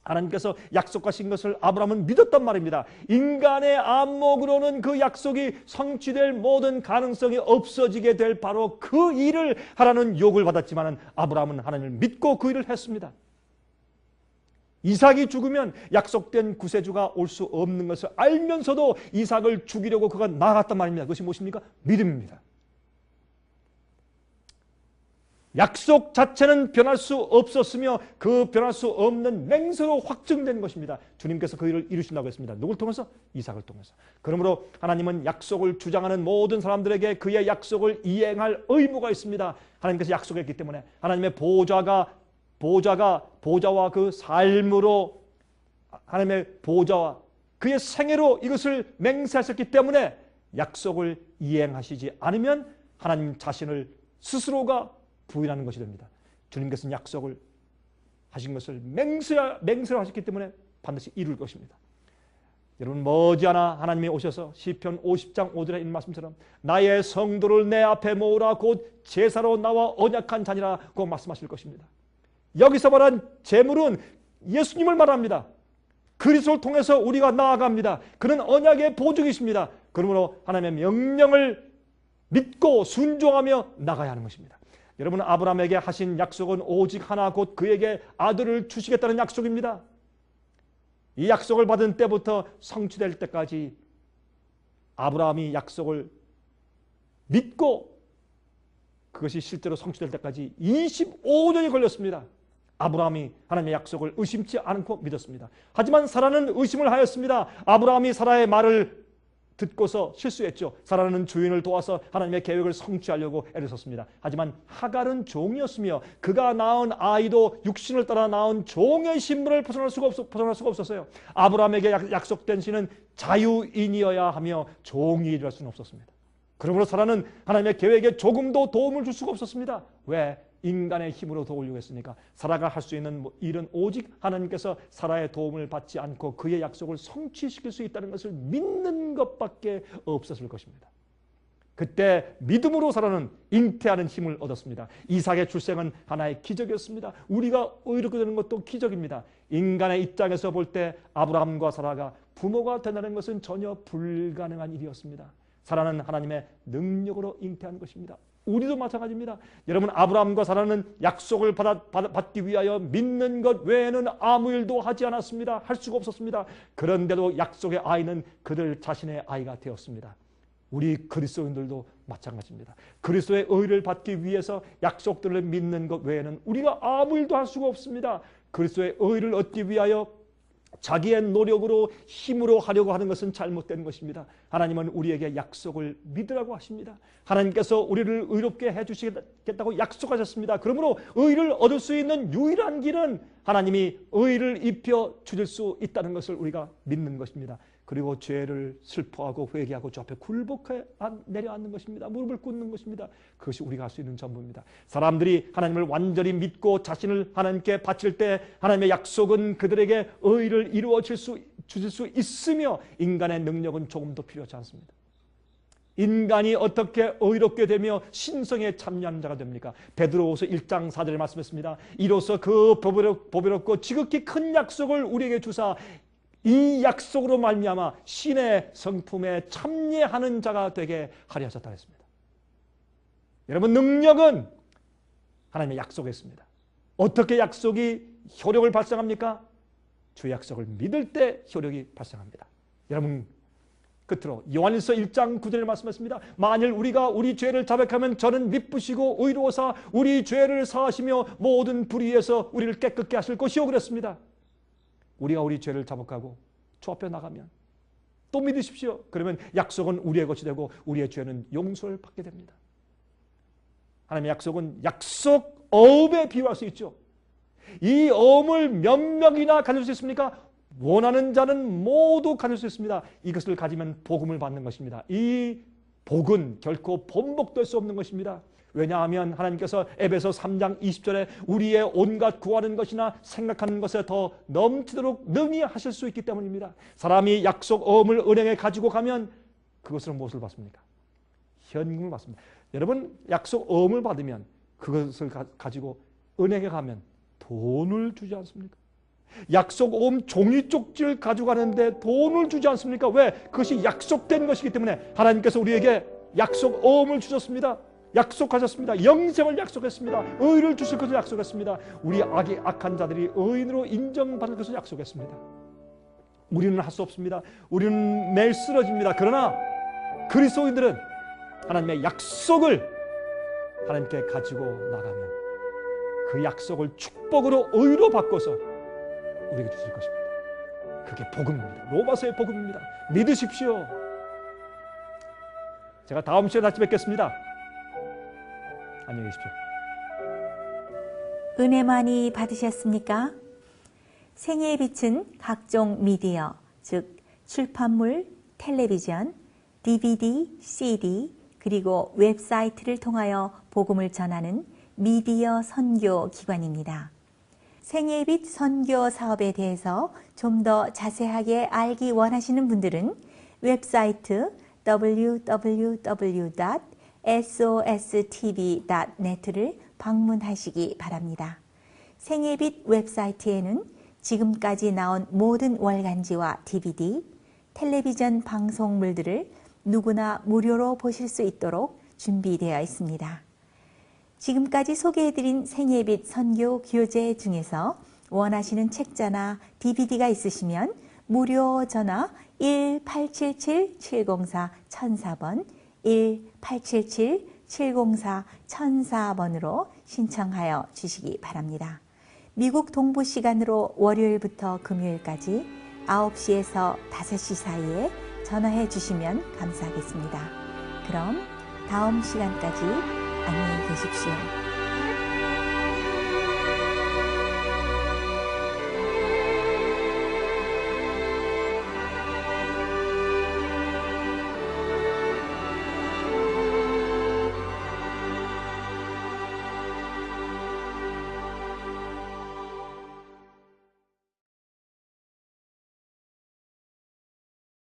Speaker 1: 하나님께서 약속하신 것을 아브라함은 믿었단 말입니다. 인간의 안목으로는 그 약속이 성취될 모든 가능성이 없어지게 될 바로 그 일을 하라는 요구를 받았지만 아브라함은 하나님을 믿고 그 일을 했습니다. 이삭이 죽으면 약속된 구세주가 올 수 없는 것을 알면서도 이삭을 죽이려고 그가 나아갔단 말입니다. 그것이 무엇입니까? 믿음입니다. 약속 자체는 변할 수 없었으며 그 변할 수 없는 맹세로 확증된 것입니다. 주님께서 그 일을 이루신다고 했습니다. 누굴 통해서? 이삭을 통해서. 그러므로 하나님은 약속을 주장하는 모든 사람들에게 그의 약속을 이행할 의무가 있습니다. 하나님께서 약속했기 때문에 하나님의 보좌와 그 삶으로 하나님의 보좌와 그의 생애로 이것을 맹세하셨기 때문에 약속을 이행하시지 않으면 하나님 자신을 스스로가 부인하는 것이 됩니다. 주님께서는 약속을 하신 것을 맹세로 하셨기 때문에 반드시 이룰 것입니다. 여러분, 머지않아 하나님이 오셔서 시편 50장 5절에 있는 말씀처럼 나의 성도를 내 앞에 모으라 곧 제사로 나와 언약한 자니라고 말씀하실 것입니다. 여기서 말한 제물은 예수님을 말합니다. 그리스도를 통해서 우리가 나아갑니다. 그는 언약의 보증이십니다. 그러므로 하나님의 명령을 믿고 순종하며 나가야 하는 것입니다. 여러분, 아브라함에게 하신 약속은 오직 하나, 곧 그에게 아들을 주시겠다는 약속입니다. 이 약속을 받은 때부터 성취될 때까지 아브라함이 약속을 믿고 그것이 실제로 성취될 때까지 25년이 걸렸습니다. 아브라함이 하나님의 약속을 의심치 않고 믿었습니다. 하지만 사라는 의심을 하였습니다. 아브라함이 사라의 말을 듣고서 실수했죠. 사라는 주인을 도와서 하나님의 계획을 성취하려고 애를 썼습니다. 하지만 하갈은 종이었으며 그가 낳은 아이도 육신을 따라 낳은 종의 신분을 벗어날 수가 없었어요. 아브라함에게 약속된 신은 자유인이어야 하며 종이일 수는 없었습니다. 그러므로 사라는 하나님의 계획에 조금도 도움을 줄 수가 없었습니다. 왜? 인간의 힘으로 도우려고 했으니까. 사라가 할 수 있는 일은 오직 하나님께서 사라의 도움을 받지 않고 그의 약속을 성취시킬 수 있다는 것을 믿는 것밖에 없었을 것입니다. 그때 믿음으로 사라는 잉태하는 힘을 얻었습니다. 이삭의 출생은 하나의 기적이었습니다. 우리가 의롭게 되는 것도 기적입니다. 인간의 입장에서 볼 때 아브라함과 사라가 부모가 된다는 것은 전혀 불가능한 일이었습니다. 사라는 하나님의 능력으로 잉태한 것입니다. 우리도 마찬가지입니다. 여러분, 아브라함과 사라는 약속을 받기 위하여 믿는 것 외에는 아무 일도 하지 않았습니다. 할 수가 없었습니다. 그런데도 약속의 아이는 그들 자신의 아이가 되었습니다. 우리 그리스도인들도 마찬가지입니다. 그리스도의 의를 받기 위해서 약속들을 믿는 것 외에는 우리가 아무 일도 할 수가 없습니다. 그리스도의 의를 얻기 위하여 자기의 노력으로 힘으로 하려고 하는 것은 잘못된 것입니다. 하나님은 우리에게 약속을 믿으라고 하십니다. 하나님께서 우리를 의롭게 해주시겠다고 약속하셨습니다. 그러므로 의를 얻을 수 있는 유일한 길은 하나님이 의를 입혀 주실 수 있다는 것을 우리가 믿는 것입니다. 그리고 죄를 슬퍼하고 회개하고 주 앞에 굴복해 내려앉는 것입니다. 무릎을 꿇는 것입니다. 그것이 우리가 할 수 있는 전부입니다. 사람들이 하나님을 완전히 믿고 자신을 하나님께 바칠 때 하나님의 약속은 그들에게 의를 이루어 주실 수 있으며 인간의 능력은 조금도 필요하지 않습니다. 인간이 어떻게 의롭게 되며 신성에 참여하는 자가 됩니까? 베드로후서 1장 4절에 말씀했습니다. 이로써 그 보배롭고 지극히 큰 약속을 우리에게 주사 이 약속으로 말미암아 신의 성품에 참여하는 자가 되게 하려 하셨다 했습니다. 여러분, 능력은 하나님의 약속에 있습니다. 어떻게 약속이 효력을 발생합니까? 주 약속을 믿을 때 효력이 발생합니다. 여러분, 끝으로 요한일서 1장 9절에 말씀했습니다. 만일 우리가 우리 죄를 자백하면 저는 미쁘시고 의로워서 우리 죄를 사하시며 모든 불의에서 우리를 깨끗게 하실 것이요 그랬습니다. 우리가 우리 죄를 자복하고 주 앞에 나가면 또 믿으십시오. 그러면 약속은 우리의 것이 되고 우리의 죄는 용서를 받게 됩니다. 하나님의 약속은 약속 어음에 비유할 수 있죠. 이 어음을 몇 명이나 가질 수 있습니까? 원하는 자는 모두 가질 수 있습니다. 이것을 가지면 복음을 받는 것입니다. 이 복은 결코 번복될 수 없는 것입니다. 왜냐하면 하나님께서 에베소 3장 20절에 우리의 온갖 구하는 것이나 생각하는 것에 더 넘치도록 능히 하실 수 있기 때문입니다. 사람이 약속 어음을 은행에 가지고 가면 그것으로 무엇을 받습니까? 현금을 받습니다. 여러분, 약속 어음을 받으면 그것을 가지고 은행에 가면 돈을 주지 않습니까? 약속 어음 종이 쪽지를 가져가는데 돈을 주지 않습니까? 왜? 그것이 약속된 것이기 때문에 하나님께서 우리에게 약속 어음을 주셨습니다. 약속하셨습니다. 영생을 약속했습니다. 의를 주실 것을 약속했습니다. 우리 악한 자들이 의인으로 인정받을 것을 약속했습니다. 우리는 할 수 없습니다. 우리는 매일 쓰러집니다. 그러나 그리스도인들은 하나님의 약속을 하나님께 가지고 나가면 그 약속을 축복으로 의로 바꿔서 우리에게 주실 것입니다. 그게 복음입니다. 로마서의 복음입니다. 믿으십시오. 제가 다음 시간에 다시 뵙겠습니다. 안녕히 계십시오.
Speaker 2: 은혜 많이 받으셨습니까? 생애의 빛은 각종 미디어, 즉 출판물, 텔레비전, DVD, CD, 그리고 웹사이트를 통하여 복음을 전하는 미디어 선교 기관입니다. 생애의 빛 선교 사업에 대해서 좀 더 자세하게 알기 원하시는 분들은 웹사이트 www.sostv.net를 방문하시기 바랍니다. 생애의 빛 웹사이트에는 지금까지 나온 모든 월간지와 DVD, 텔레비전 방송물들을 누구나 무료로 보실 수 있도록 준비되어 있습니다. 지금까지 소개해드린 생애빛 선교 교재 중에서 원하시는 책자나 DVD가 있으시면 무료 전화 1-877-704-1004번, 1-877-704-1004번으로 신청하여 주시기 바랍니다. 미국 동부 시간으로 월요일부터 금요일까지 9시에서 5시 사이에 전화해 주시면 감사하겠습니다. 그럼 다음 시간까지 안녕히 계십시오.